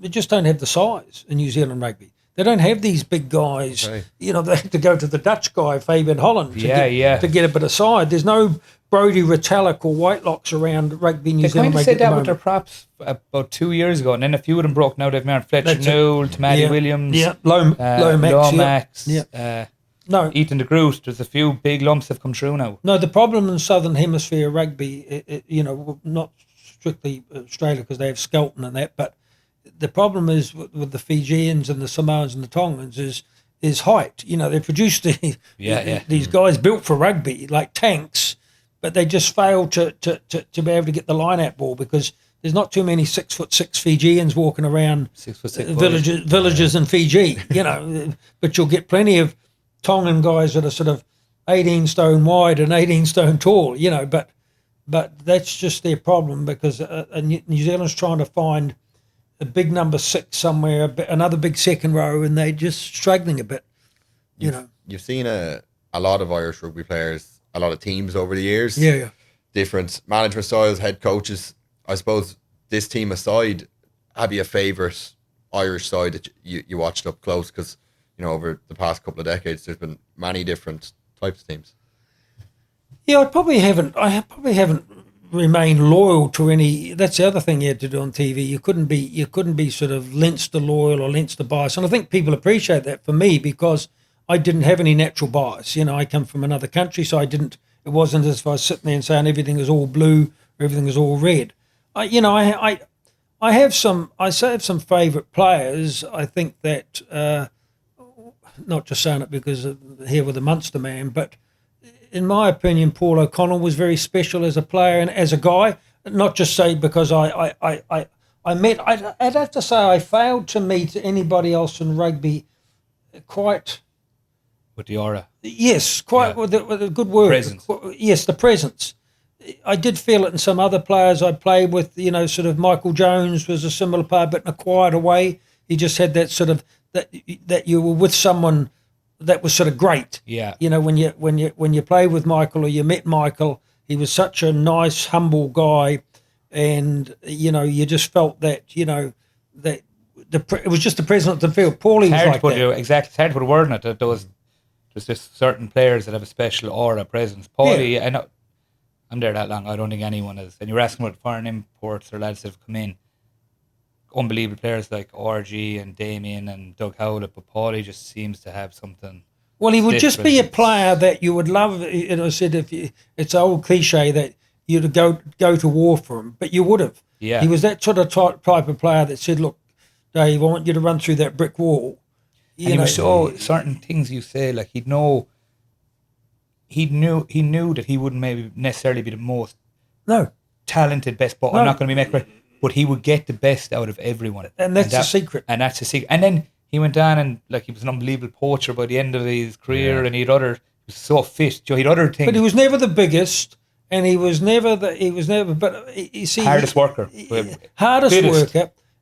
they just don't have the size in New Zealand rugby. They don't have these big guys. Right. You know, they have to go to the Dutch guy, Fabian Holland, to get a bit of side. There's no Brodie Retallick or Whitelocks around rugby New Zealand. They kind of said that with their props about 2 years ago, and then a few of them broke. Now they've married Fletcher Newell, Tamati Williams, Lomax. Ethan de Groot. There's a few big lumps have come through now. No, the problem in Southern Hemisphere rugby, you know, not strictly Australia because they have Skelton and that, but the problem is with the Fijians and the Samoans and the Tongans is height. You know, they produce these guys built for rugby like tanks, but they just fail to be able to get the line-out ball because there's not too many 6'6" Fijians walking around 6'6" villages in Fiji. You know, but you'll get plenty of Tongan guys that are sort of 18 stone wide and 18 stone tall. You know, but that's just their problem because New Zealand's trying to find a big number 6 somewhere, another big second row, and they're just struggling a bit. You know, you've seen a lot of Irish rugby players, a lot of teams over the years. Yeah. Different management styles, head coaches. I suppose this team aside, have you a favourite Irish side that you watched up close? Because you know, over the past couple of decades, there's been many different types of teams. Yeah, I probably haven't remain loyal to any. That's the other thing you had to do on TV. You couldn't be sort of Leinster loyal or Leinster bias, and I think people appreciate that for me because I didn't have any natural bias. You know, I come from another country, so it wasn't as if I was sitting there and saying everything is all blue or everything is all red. I have some favourite players. I think that not just saying it because here with the Munster man, but in my opinion, Paul O'Connell was very special as a player and as a guy. Not just say because I met. I'd have to say I failed to meet anybody else in rugby quite with the aura. Yes, quite with a good word. Presence. Yes, the presence. I did feel it in some other players I played with. You know, sort of Michael Jones was a similar player, but in a quieter way. He just had that sort of that you were with someone that was sort of great. Yeah. You know, when you play with Michael or you met Michael, he was such a nice, humble guy, and you know, you just felt that, you know, that it was just the presence of the field. Paulie was like that. Exactly. It's hard to put a word on it. There's just certain players that have a special aura presence. Paulie, I know, I'm there that long. I don't think anyone is. And you're asking about foreign imports or lads that have come in. unbelievable players like RG and Damien and Doug Howlett, but Paulie just seems to have something. Well, he would just be a different. player that you would love. I said, it's an old cliche that you'd go to war for him, but you would have. Yeah. He was that sort of type of player that said, "Look, Dave, I want you to run through that brick wall." And he was so certain things you say, like he knew that he wouldn't maybe necessarily be the most talented best, but I'm not going to be making, but he would get the best out of everyone, and that's the secret. And that's the secret. And then he went on and like he was an unbelievable poacher by the end of his career, and he was so fit. He had other things, but he was never the biggest, and he was never. But you see, hardest worker,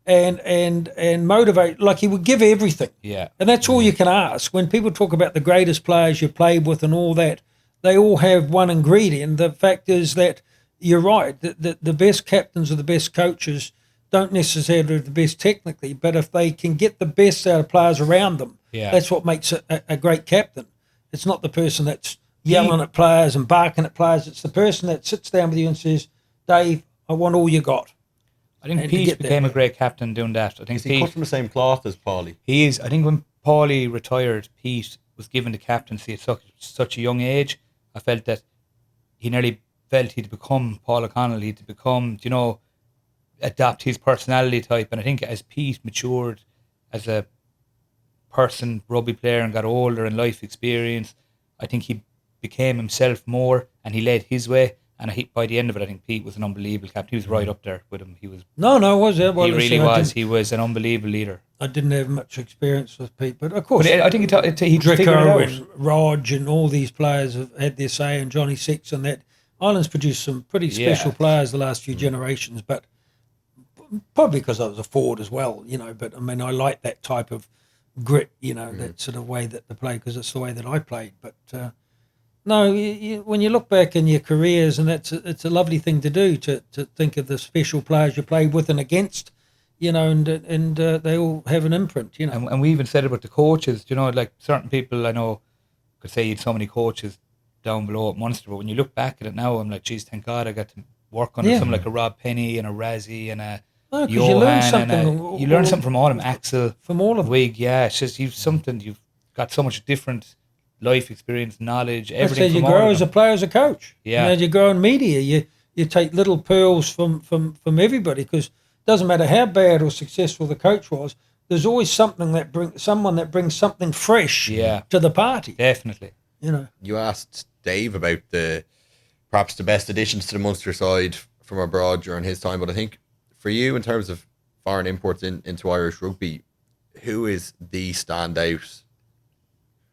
and motivate. Like he would give everything. Yeah, and that's all you can ask. When people talk about the greatest players you played with and all that, they all have one ingredient. The fact is that you're right. The best captains or the best coaches don't necessarily have the best technically, but if they can get the best out of players around them, that's what makes a great captain. It's not the person that's yelling at players and barking at players. It's the person that sits down with you and says, "Dave, I want all you got." I think Pete became a great captain doing that. I think he cut from the same cloth as Paulie. He is. I think when Paulie retired, Pete was given the captaincy at such a young age. I felt that he nearly felt he'd become Paul O'Connell. He'd become, adapt his personality type. And I think as Pete matured as a person, rugby player, and got older in life experience, I think he became himself more and he led his way. And by the end of it, I think Pete was an unbelievable captain. He was right up there with him. He was. Was there? Well, he really was. He was an unbelievable leader. I didn't have much experience with Pete, but of course, I think he Draco and Rog and all these players have had their say, and Johnny Six and that. Ireland's produced some pretty special players the last few generations, but probably because I was a forward as well, But I mean, I like that type of grit, that sort of way that they play because it's the way that I played. But no, when you look back in your careers, and it's a lovely thing to do to think of the special players you played with and against, and they all have an imprint, And we even said about the coaches, like certain people I know could say you had so many coaches down below at Munster, but when you look back at it now, I'm like, geez, thank God I got to work under someone like a Rob Penny and a Razzie and a Johan, you learn something. You learn something from all of them. Axel, from all of them. Wig, it's just you've got so much different life experience, knowledge, everything. You grow as a player, as a coach. Yeah, as you grow in media, you take little pearls from everybody, because it doesn't matter how bad or successful the coach was. There's always someone that brings something fresh to the party. Definitely. You asked Dave about perhaps the best additions to the Munster side from abroad during his time, but I think for you, in terms of foreign imports into Irish rugby, who is the standout?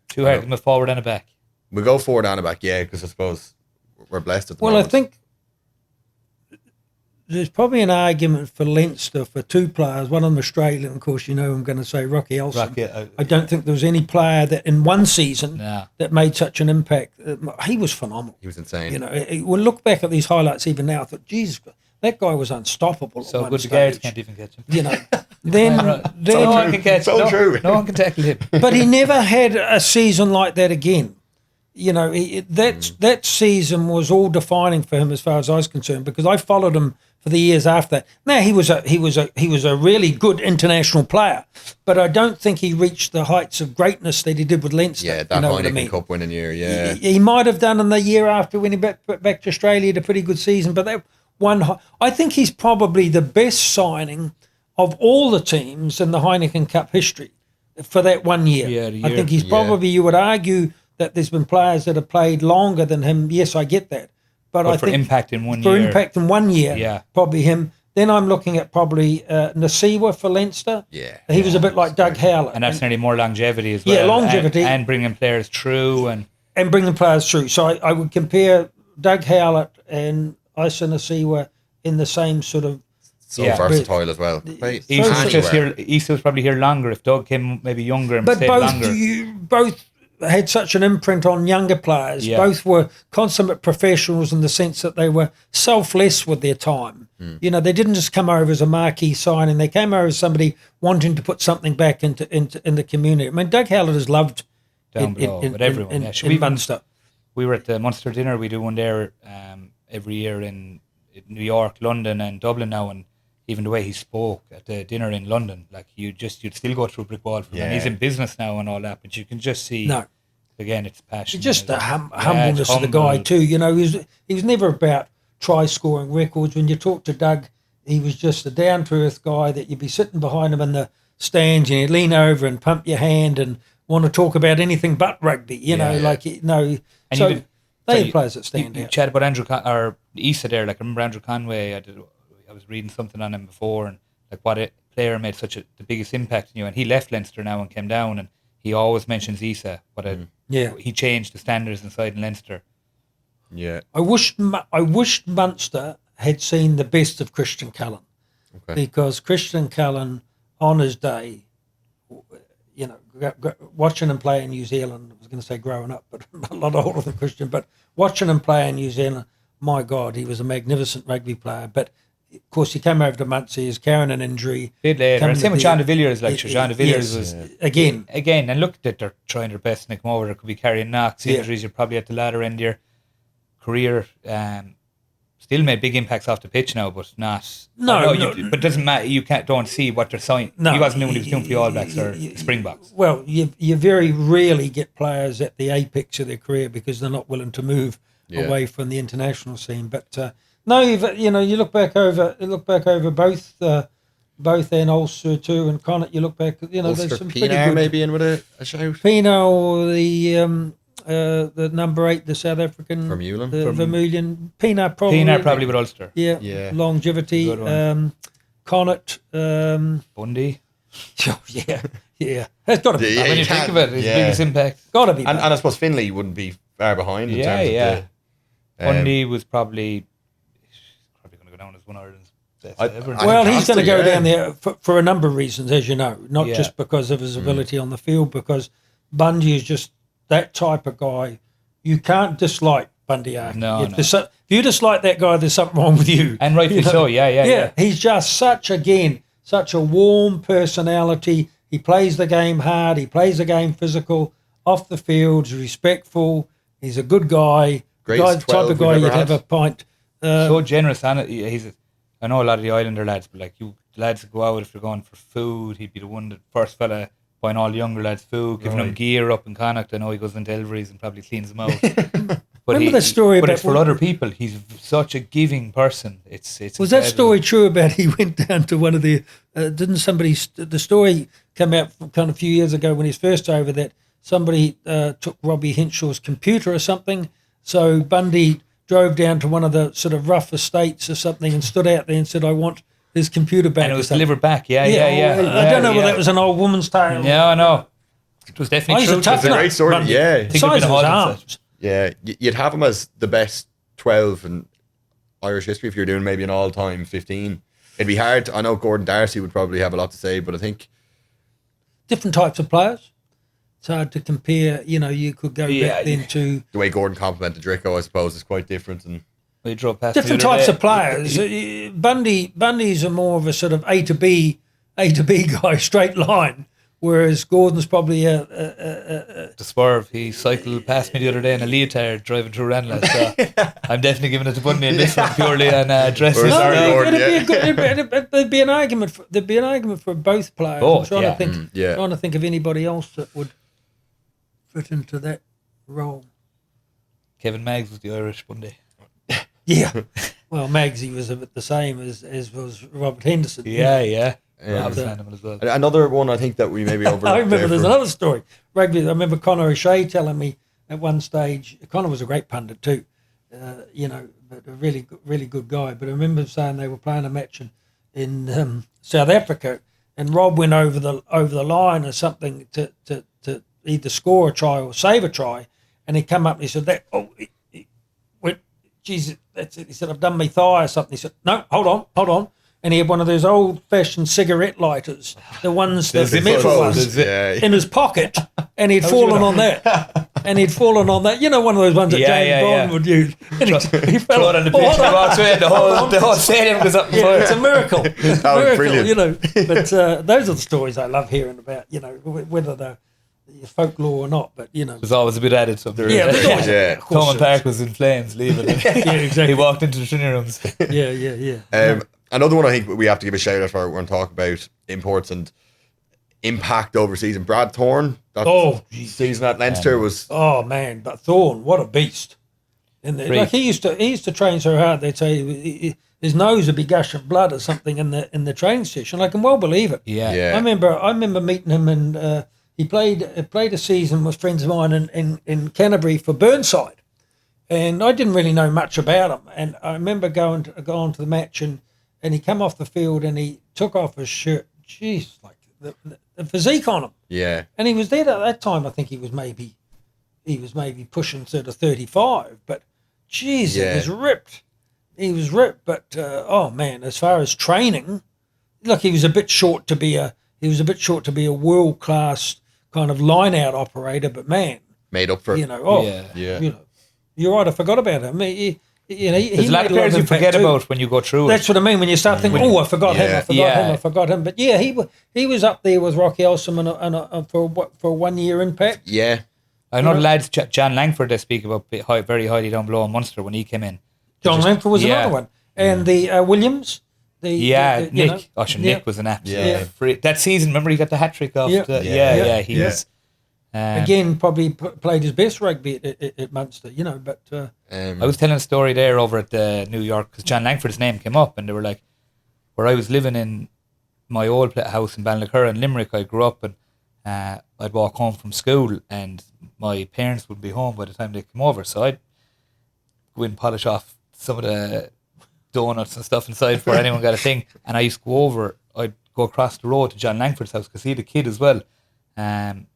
Too hard to move forward and a back. We go forward and a back, because I suppose we're blessed at the moment. Well, I think there's probably an argument for Leinster for two players, one of them Australian, of course, I'm going to say Rocky Elson. I don't think there was any player that in one season that made such an impact. He was phenomenal. He was insane. We'll look back at these highlights even now. I thought, Jesus, that guy was unstoppable. So good, the guards can't even catch him. Then no one can catch him. True. No one can tackle him. But he never had a season like that again. That season was all defining for him as far as I was concerned, because I followed him for the years after that. Now he was a really good international player, but I don't think he reached the heights of greatness that he did with Leinster. Yeah, that Heineken Cup winning year. Yeah, he might have done in the year after when he back to Australia, had a pretty good season. But that one, I think he's probably the best signing of all the teams in the Heineken Cup history for that 1 year. Yeah, I think he's probably. You would argue that there's been players that have played longer than him. Yes, I get that. But I for think impact in 1 year. For impact in 1 year, probably him. Then I'm looking at probably Nacewa for Leinster. Yeah. He was a bit like Doug Howlett. And that's nearly more longevity as well. Yeah, longevity. And bringing players through. And bringing players through. So I would compare Doug Howlett and Isa Nacewa in the same sort of... versatile as well. Isa was probably here longer if Doug came maybe younger and stayed longer. Both had such an imprint on younger players. Yeah. Both were consummate professionals in the sense that they were selfless with their time. They didn't just come over as a marquee signing. They came over as somebody wanting to put something back into the community. I mean, Doug Howlett is loved down below with everyone. In Munster. We were at the Munster dinner. We do one there every year in New York, London, and Dublin now, and even the way he spoke at the dinner in London, like you'd still go through a brick wall for him. And he's in business now and all that, but you can just see. No. Again, it's passion. Just the humbleness of the guy too. You know, he was never about try-scoring records. When you talk to Doug, he was just a down-to-earth guy that you'd be sitting behind him in the stands and he'd lean over and pump your hand and want to talk about anything but rugby. You know, like no. And so they are players that stand out. You chat about Andrew or Issa there. Like I remember Andrew Conway. I was reading something on him before, and like what a player made the biggest impact on you. And he left Leinster now and came down, and he always mentions Issa. He changed the standards inside in Leinster. Yeah, I wished Munster had seen the best of Christian Cullen, because Christian Cullen on his day, you know, watching him play in New Zealand. I was going to say growing up, but a lot older than Christian. But watching him play in New Zealand, my God, he was a magnificent rugby player. But of course, he came over to Munster. He was carrying an injury. Did later. And same with Jean de Villiers. Like Jean de Villiers was again. And look that they're trying their best to make him over. There could be carrying knocks, injuries. You're probably at the latter end of your career. Still made big impacts off the pitch now, but not. But it doesn't matter. You don't see what they're signing. No, he wasn't doing what he was doing for the All Blacks or Springboks. Well, you very rarely get players at the apex of their career because they're not willing to move away from the international scene. But you look back over both and Ulster too, and Connacht. You look back, there's some pretty good. Maybe in with a shout. Pienaar or the number 8, the South African Vermeulen. Pienaar probably with Ulster. Yeah. Longevity. Connacht. Bundy. Oh, yeah. It's got to be. When you think of it, his biggest impact. Got to be. And I suppose Finlay wouldn't be far behind. In terms of the, Bundy was probably going to go down as one of Ireland's best ever. Well, he's going to go down there for a number of reasons, as you know, not just because of his ability on the field, because Bundy is just that type of guy. You can't dislike Bundy. No. If you dislike that guy, there's something wrong with you. And rightfully so, yeah. He's just such a warm personality. He plays the game hard. He plays the game physical. Off the field, he's respectful. He's a good guy. Greatest type of guy you'd have a pint. So generous, and I know a lot of the Islander lads, but like you lads that go out if they're going for food, he'd be the one that first fella buying all the younger lads food, giving them gear up in Connacht. I know he goes into Elvery's and probably cleans them out. But remember the story but about it's for other people. He's such a giving person. It's was incredible. that story true about he went down to one of the didn't somebody the story come out from kind of a few years ago when he's first over that somebody took Robbie Henshaw's computer or something, so Bundy drove down to one of the sort of rough estates or something and stood out there and said, I want his computer back. And it was delivered back, I don't know whether that was an old woman's tale. Yeah, I know. It was definitely true. He's a tough It's a great story, Size of his arms. Yeah, you'd have him as the best 12 in Irish history if you're doing maybe an all-time 15. It'd be hard. I know Gordon Darcy would probably have a lot to say, but I think... Different types of players. It's hard to compare. You could go back then to... The way Gordon complimented Dricko, I suppose, is quite different. And we drove past different types of players. Bundy's a more of a sort of A to B guy, straight line. Whereas Gordon's probably the swerve. He cycled past me the other day in a leotard driving through Ranelagh. So I'm definitely giving it to Bundy in this one purely on dresses. There'd be an argument for both players. I'm trying to think of anybody else that would fit into that role. Kevin Maggs was the Irish Bundy. Yeah. Well, Maggsy was a bit the same as was Robert Henderson. Yeah. As well. Another one I think that we maybe overlooked. I remember there's another story. Rugby. I remember Conor O'Shea telling me at one stage. Conor was a great pundit too, but a really good guy. But I remember saying they were playing a match in South Africa, and Rob went over the line or something to either score a try or save a try, and he come up and he said that. He went, Jesus, that's it. He said, I've done my thigh or something. He said, no, hold on. And he had one of those old-fashioned cigarette lighters, the ones that the metal ones, in his pocket, and he'd fallen on that. One of those ones that James Bond would use. And he fell on the pitch, the whole stadium goes up in fire. It's a miracle. Brilliant. But those are the stories I love hearing about, whether they're folklore or not, but there's always a bit added something. Coleman Park was in flames leaving. Yeah, exactly. He walked into the training rooms. Yeah. another one I think we have to give a shout out for when talking about imports and impact overseas. And Brad Thorne, that season at Leinster was... Oh, man, but Thorne, what a beast. And like he used to train so hard, they'd say his nose would be gushing blood or something in the training session. I can well believe it. Yeah. I remember meeting him, and he played a season with friends of mine in Canterbury for Burnside, and I didn't really know much about him. And I remember going to the match, and he came off the field and he took off his shirt. Jeez, like the physique on him. Yeah. And he was there at that time. I think he was maybe pushing sort of 35, but jeez, he was ripped. He was ripped, but oh man, as far as training, look, he was a bit short to be a world class kind of line out operator, but man, made up for it. You know, you're right. I forgot about him. There's a lot of players you forget about when you go through That's what I mean. When you start thinking, I forgot him. But yeah, he was up there with Rocky Elsom and for a 1 year impact. Yeah. I know the lads, John Langford, they speak about very highly down below in Munster when he came in. John Langford was another one. And the Williams. Nick. Nick was an absolute freak. That season, remember he got the hat-trick off he was... again, probably played his best rugby at Munster, but... I was telling a story there over at New York, because John Langford's name came up, and they were like, where I was living in my old house in Ballinacurra in Limerick, I grew up, and I'd walk home from school, and my parents would be home by the time they came over, so I'd go in and polish off some of the donuts and stuff inside before anyone got a thing, and I used to go over, I'd go across the road to John Langford's house, because he had a kid as well, and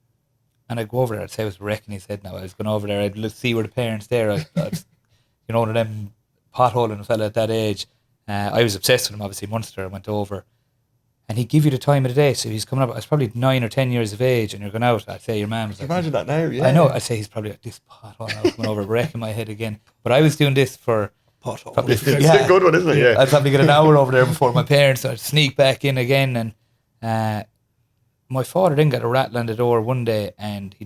I'd go over there, I'd say I was wrecking his head now, I was going over there, I'd see where the parents there, I'd one of them potholing a fella at that age, I was obsessed with him, obviously, Munster, I went over, and he'd give you the time of the day, so he's coming up, I was probably 9 or 10 years of age, and you're going out, I'd say your mum was like... Imagine that now, yeah. I know, I'd say he's probably like, this pothole now coming over, wrecking my head again, but I was doing this for... Pothole. It's a good one, isn't it? Yeah. I'd probably get an hour over there before my parents, so I'd sneak back in again, and my father then got a rattle on the door one day, and he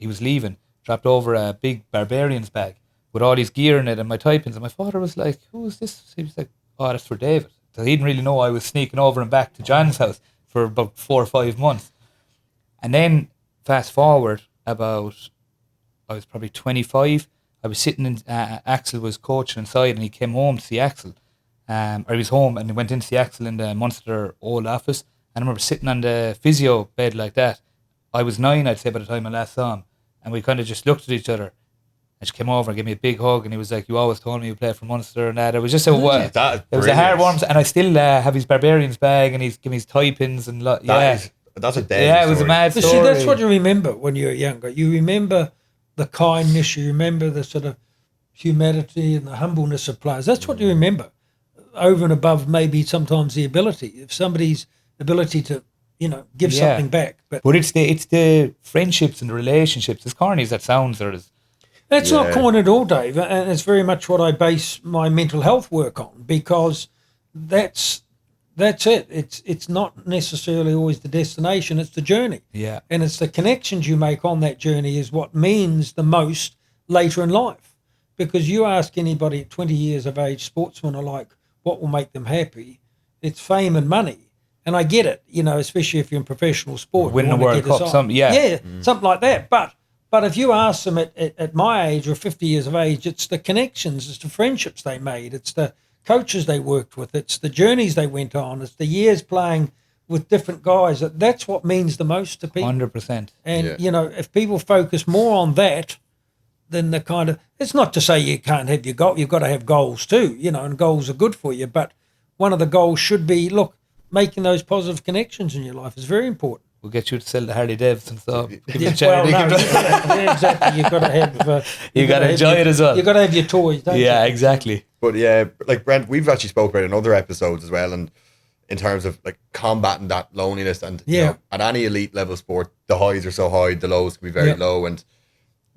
was leaving, dropped over a big Barbarians bag with all his gear in it and my tie-pins, and my father was like, who is this? He was like, oh, that's for David. So he didn't really know I was sneaking over and back to John's house for about 4 or 5 months. And then fast forward I was probably 25, I was sitting in, Axel was coaching inside, and he came home to see Axel, or he was home and he went in to see Axel in the Munster old office, and I remember sitting on the physio bed like that. I was 9, I'd say, by the time I last saw him, and we kind of just looked at each other, and she came over and gave me a big hug, and he was like, you always told me you played for Munster, and that. It was just it was a heartwarming, and I still have his Barbarians bag, and he's giving me his tie pins, and that's a dead yeah, it was a mad story. See, that's what you remember when you were younger. You remember the kindness, you remember the sort of humanity and the humbleness of players. That's what you remember, over and above maybe sometimes the ability. If somebody's ability to, give something back. But it's the friendships and the relationships, as corny as that sounds, that's not corny at all, Dave, and it's very much what I base my mental health work on, because that's it. It's not necessarily always the destination, it's the journey. Yeah. And it's the connections you make on that journey is what means the most later in life. Because you ask anybody at 20 years of age, sportsmen are like, what will make them happy? It's fame and money. And I get it, especially if you're in professional sport. Winning a World Cup, something like that. But if you ask them at my age or 50 years of age, it's the connections, it's the friendships they made, it's the coaches they worked with, it's the journeys they went on, it's the years playing with different guys. That's what means the most to people. 100%. And, if people focus more on that than the kind of... It's not to say you can't have your goal. You've got to have goals too, and goals are good for you. But one of the goals should be, making those positive connections in your life is very important. We'll get you to sell the Harley Davidson stuff. Exactly. You've got to have... you got to enjoy it as well. You've got to have your toys, don't you? Yeah, exactly. But yeah, like Brent, we've actually spoke about it in other episodes as well, and in terms of combating that loneliness, and at any elite level sport, the highs are so high, the lows can be very low, and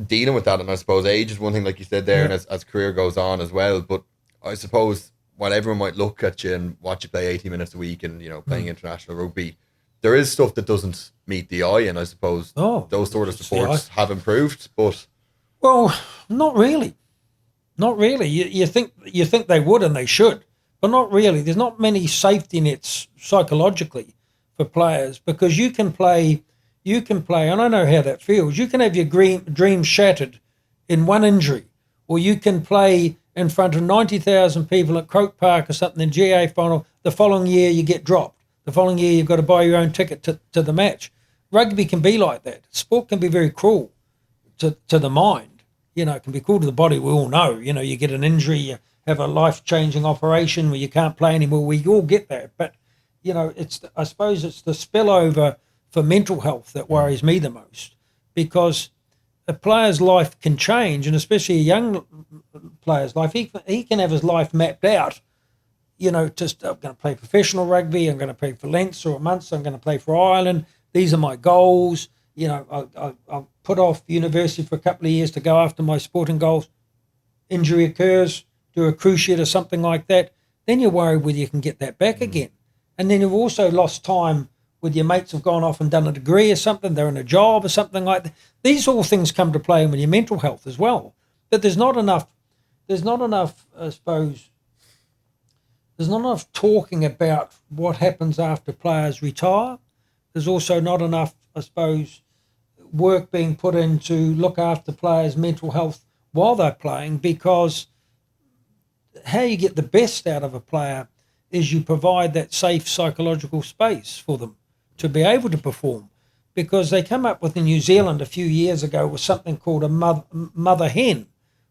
dealing with that. And I suppose age is one thing, like you said there, and as career goes on as well. But I suppose while everyone might look at you and watch you play 80 minutes a week and playing international rugby, there is stuff that doesn't meet the eye, and I suppose those sort of supports have improved. But not really. You think they would, and they should, but not really. There's not many safety nets psychologically for players, because you can play, and I know how that feels. You can have your dreams shattered in one injury, or you can play in front of 90,000 people at Croke Park or something in GA final. The following year you get dropped. The following year you've got to buy your own ticket to the match. Rugby can be like that. Sport can be very cruel to the mind. It can be cruel to the body. We all know. You get an injury, you have a life-changing operation where you can't play anymore. We all get that. But, I suppose it's the spillover for mental health that worries me the most, because a player's life can change, and especially a young player's life. He can have his life mapped out. I'm going to play professional rugby. I'm going to play for Leinster or Munster. I'm going to play for Ireland. These are my goals. I'll put off university for a couple of years to go after my sporting goals. Injury occurs, do a cruciate or something like that. Then you're worried whether you can get that back again. And then you've also lost time with your mates have gone off and done a degree or something. They're in a job or something like that. These all things come to play with your mental health as well. But there's not enough, I suppose, there's not enough talking about what happens after players retire. There's also not enough, I suppose, work being put in to look after players' mental health while they're playing, because how you get the best out of a player is you provide that safe psychological space for them to be able to perform. Because they come up with in New Zealand a few years ago was something called a mother hen,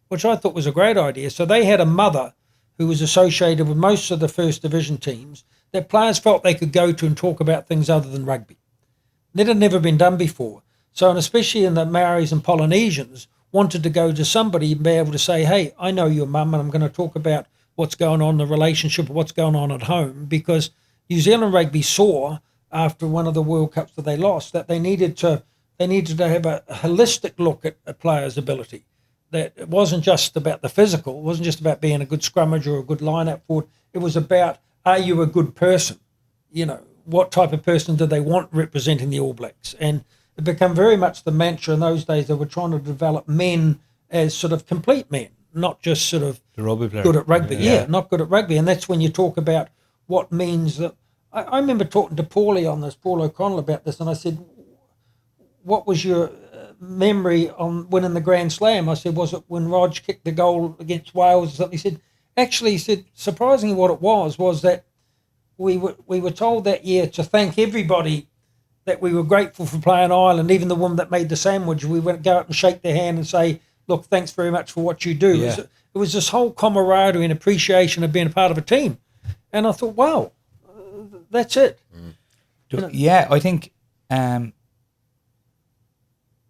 which I thought was a great idea. So they had a mother who was associated with most of the first division teams that players felt they could go to and talk about things other than rugby. That had never been done before. So, and especially in the Maoris and Polynesians, wanted to go to somebody and be able to say, hey, I know your mum and I'm going to talk about what's going on, the relationship, what's going on at home, because New Zealand rugby saw after one of the World Cups that they lost that they needed to have a holistic look at a player's ability. That it wasn't just about the physical, it wasn't just about being a good scrummager or a good line-up forward. It was about, are you a good person? What type of person do they want representing the All Blacks? And it became very much the mantra in those days. They were trying to develop men as sort of complete men, not just sort of The rugby player. good at rugby. Yeah, not good at rugby. And that's when you talk about what means that. I remember talking to Paul O'Connell about this, and I said, what was your memory on winning the Grand Slam? I said, was it when Rog kicked the goal against Wales or something? He said, surprisingly what it was that we were told that year to thank everybody, that we were grateful for playing Ireland, even the woman that made the sandwich. We went go up and shake their hand and say, look, thanks very much for what you do. Yeah. It was this whole camaraderie and appreciation of being a part of a team. And I thought, wow, that's it. Yeah, I think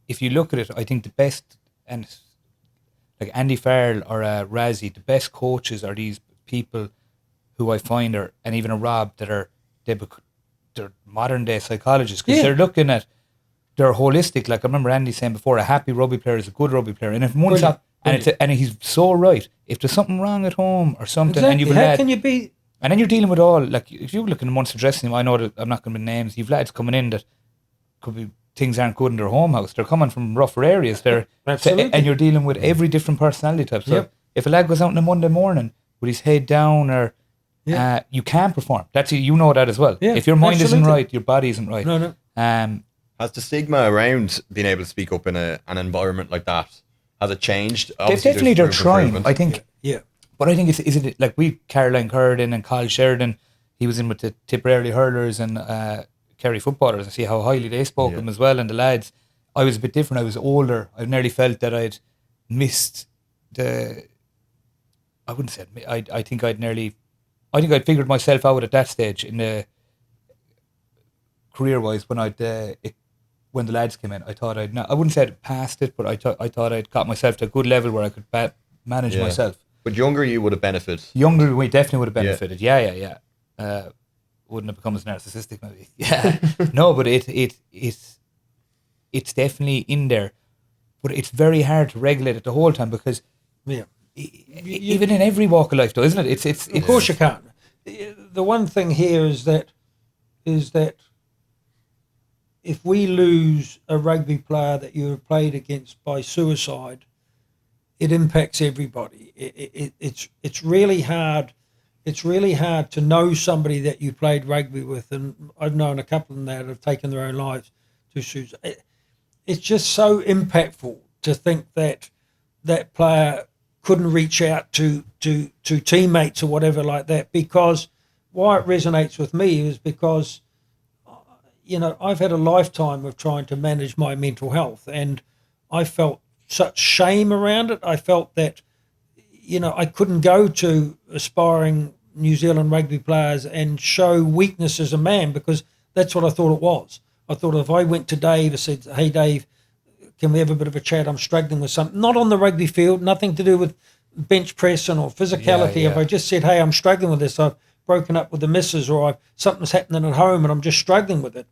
if you look at it, I think the best, and like Andy Farrell or Razzie, the best coaches are these people who I find are, and even a Rob, they're modern day psychologists, because they're looking at, they're holistic. Like I remember Andy saying before, a happy rugby player is a good rugby player, and if one's not, and he's so right. If there's something wrong at home or something, exactly. and you've How can you be? And then you're dealing with all, like, if you look in the Munster dressing room, I know that I'm not going to be names, you've lads coming in that could be, things aren't good in their home house. They're coming from rougher areas. And you're dealing with every different personality type. So if a lad goes out on a Monday morning with his head down, or you can't perform. You know that as well. Yeah, if your mind isn't right, your body isn't right. No. Has the stigma around being able to speak up in an environment like that, has it changed? Obviously, they're trying. I think. Yeah. But I think is it like Caroline Curran and Kyle Sheridan, he was in with the Tipperary hurlers and Kerry footballers, and see how highly they spoke of him as well. And the lads, I was a bit different. I was older. I nearly felt that I'd missed I wouldn't say I think I'd figured myself out at that stage in the career-wise when when the lads came in. I thought I wouldn't say I'd passed it, but I thought I'd got myself to a good level where I could manage myself. But younger you would have benefited. Younger, we definitely would have benefited. Yeah. Wouldn't have become as narcissistic, maybe. Yeah. No, but it's definitely in there. But it's very hard to regulate it the whole time, because even in every walk of life, though, isn't it? It's of course you can't. The one thing here is that if we lose a rugby player that you have played against by suicide, it impacts everybody. It's really hard it's really hard to know somebody that you played rugby with, and I've known a couple of them that have taken their own lives to shoes. It's just so impactful to think that that player couldn't reach out to teammates or whatever like that, because why it resonates with me is because, I've had a lifetime of trying to manage my mental health, and I felt such shame around it. I felt that, I couldn't go to aspiring New Zealand rugby players and show weakness as a man, because that's what I thought it was. I thought if I went to Dave and said, hey, Dave, can we have a bit of a chat? I'm struggling with something, not on the rugby field, nothing to do with bench pressing or physicality. Yeah. If I just said, hey, I'm struggling with this, I've broken up with the missus, or something's happening at home and I'm just struggling with it,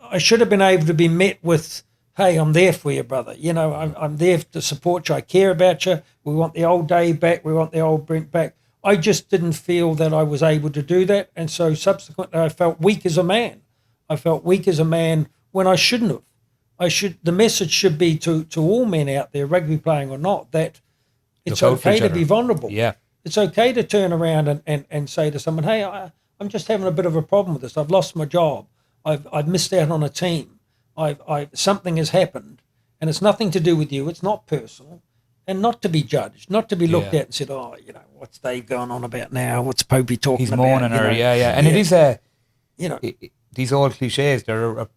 I should have been able to be met with, hey, I'm there for you, brother. I'm there to support you. I care about you. We want the old Dave back. We want the old Brent back. I just didn't feel that I was able to do that. And so subsequently I felt weak as a man. I felt weak as a man when I shouldn't have. The message should be to all men out there, rugby playing or not, that it's okay to be vulnerable. Yeah. It's okay to turn around and say to someone, hey, I'm just having a bit of a problem with this. I've lost my job. I've missed out on a team. Something has happened, and it's nothing to do with you. It's not personal, and not to be judged, not to be looked at and said, oh, what's Dave going on about now? What's Popey talking He's about? He's moaning her, And it is these old cliches, they're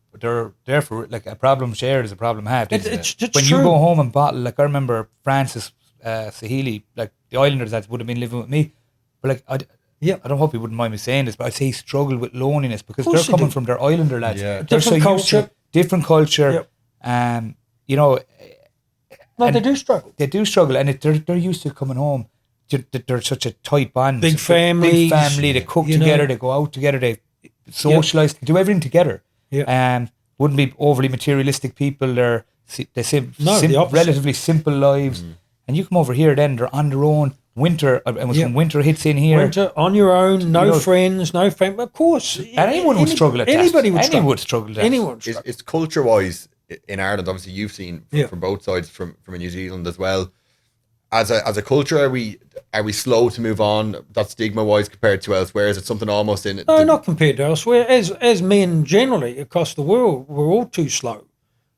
there for, like, a problem shared is a problem halved. It's when true. you go home and bottle, like, I remember Francis Sahili, like, the Islanders that would have been living with me, but like, I don't hope he wouldn't mind me saying this, but I'd say he struggled with loneliness because they're coming from their Islander lads. Yeah. They're Different culture. Different culture. Yep. No, they do struggle. They do struggle, and they're used to coming home. They're such a tight band. Big family. They cook together, they go out together, they socialise, they do everything together. Yeah. Wouldn't be overly materialistic people. They the opposite. relatively simple lives. And you come over here, then they're on their own. Winter, and when winter hits in here, winter on your own, no friends, no family. Of course, and anyone would struggle at that. Anybody would struggle at that. Anyone would struggle. It's culture wise in Ireland. Obviously, you've seen from both sides, from New Zealand as well. As a culture, are we slow to move on? That stigma wise compared to elsewhere, is it something almost in? No, not compared to elsewhere. As men generally across the world, we're all too slow.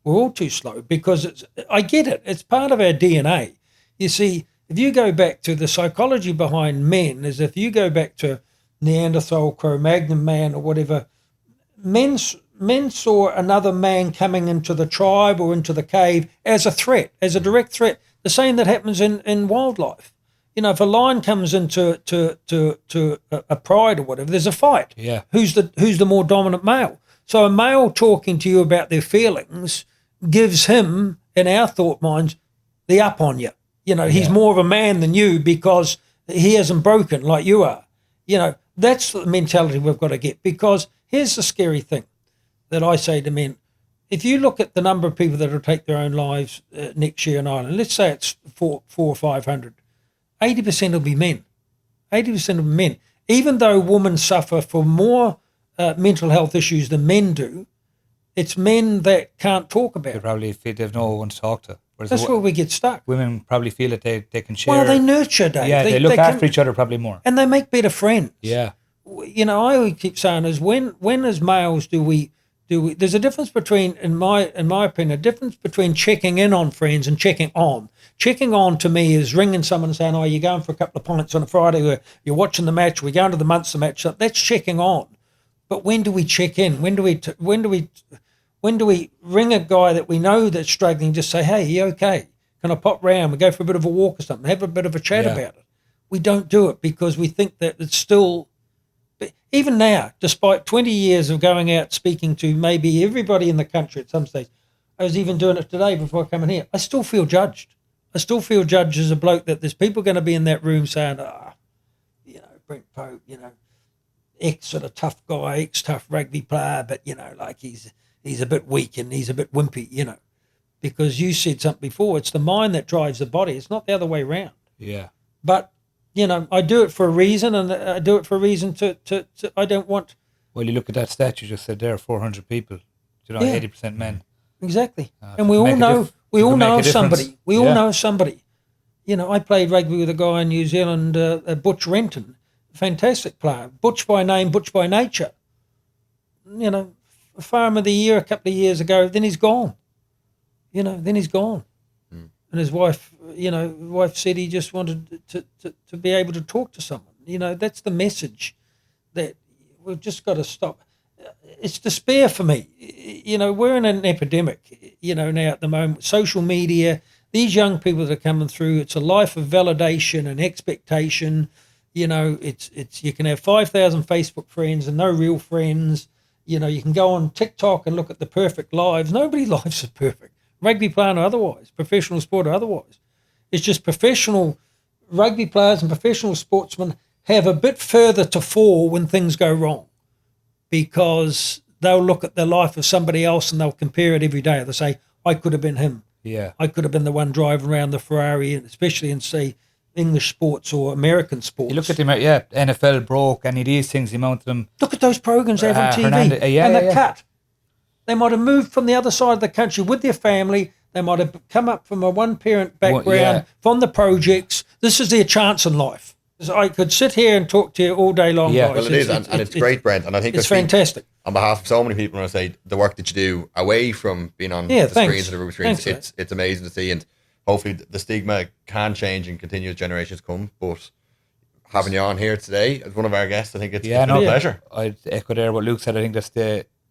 We're all too slow because I get it. It's part of our DNA. You see, if you go back to the psychology behind men, is if you go back to Neanderthal, Cro-Magnon man, or whatever, men saw another man coming into the tribe or into the cave as a threat, as a direct threat. The same that happens in wildlife. If a lion comes into a pride or whatever, there's a fight. Yeah. Who's the more dominant male? So a male talking to you about their feelings gives him, in our thought minds, the up on you. He's more of a man than you because he hasn't broken like you are. That's the mentality we've got to get, because here's the scary thing that I say to men. If you look at the number of people that will take their own lives next year in Ireland, let's say it's 400 or 500, 80% will be men. 80% will be men. Even though women suffer for more mental health issues than men do, it's men that can't talk about They it. probably feel they've no one to talk to. Whereas That's where we get stuck. women probably feel that they can share. Well, they nurture, Dave. Yeah, they look after each other probably more. And they make better friends. Yeah. I always keep saying is when as males do we there's a difference between, in my opinion, a difference between checking in on friends and checking on. Checking on to me is ringing someone and saying, oh, you're going for a couple of pints on a Friday, or you're watching the match, we're going to the Munster match. That's checking on. But when do we check in? When do we ring a guy that we know that's struggling, just say, hey, you okay? Can I pop round? We go for a bit of a walk or something, have a bit of a chat about it. We don't do it because we think that it's still, even now, despite 20 years of going out speaking to maybe everybody in the country at some stage, I was even doing it today before coming here, I still feel judged. I still feel judged as a bloke that there's people going to be in that room saying, Brent Pope, ex sort of tough guy, ex-tough rugby player, but, like he's a bit weak and he's a bit wimpy, because you said something before, it's the mind that drives the body. It's not the other way around. Yeah. But, I do it for a reason, and I do it for a reason to I don't want. Well, you look at that stat you just said there, 400 people, 80% men. Exactly. And we all know somebody. We all know somebody. I played rugby with a guy in New Zealand, Butch Renton. fantastic player. Butch by name, Butch by nature. You know, Farmer of the Year a couple of years ago, then he's gone. You know, then he's gone. And his wife, wife said he just wanted to be able to talk to someone. You know, that's the message that we've just got to stop. It's despair for me. You know, we're in an epidemic, now at the moment. Social media, these young people that are coming through, it's a life of validation and expectation. You know, it's you can have 5,000 Facebook friends and no real friends. You know, you can go on TikTok and look at the perfect lives. Nobody's lives are perfect. Rugby player or otherwise, professional sport or otherwise. It's just professional rugby players and professional sportsmen have a bit further to fall when things go wrong, because they'll look at the life of somebody else and they'll compare it every day. They'll say, I could have been him. Yeah. I could have been the one driving around the Ferrari, especially in, say, English sports or American sports. You look at the NFL broke, any of these things, the amount of them. Look at those programs they have on TV and the cut. They might have moved from the other side of the country with their family. They might have come up from a one-parent background, from the projects. This is their chance in life. I could sit here and talk to you all day long. Yeah, guys. Well, it is, and it's great, Brent. And I think it's fantastic. On behalf of so many people, when I say the work that you do away from being on the screens and the rugby screens, it's amazing to see. And hopefully the stigma can change and continue as generations come. But having you on here today as one of our guests, I think it's been a pleasure. I'd echo there what Luke said. I think that's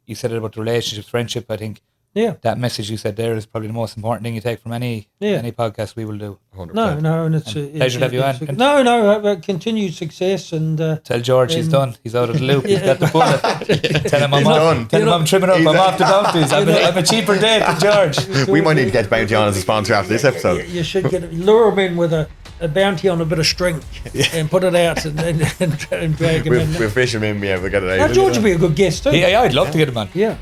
you said it about the relationships, friendship. I think that message you said there is probably the most important thing you take from any podcast we will do. 100%. No, and it's a pleasure to have you on. No, continued success, and tell George he's done. He's out of the loop. He's got the bullet. Tell him I'm off. Tell him I'm trimming up. I'm off the bounties. I'm a cheaper date than George. We might need to get Bounty on as a sponsor after this episode. You should lure him in with a bounty on a bit of string and put it out and drag him in. We'll fish him in. Yeah, we'll get it out. Now, George would be a good guest too. Yeah, I'd love to get him on. Yeah.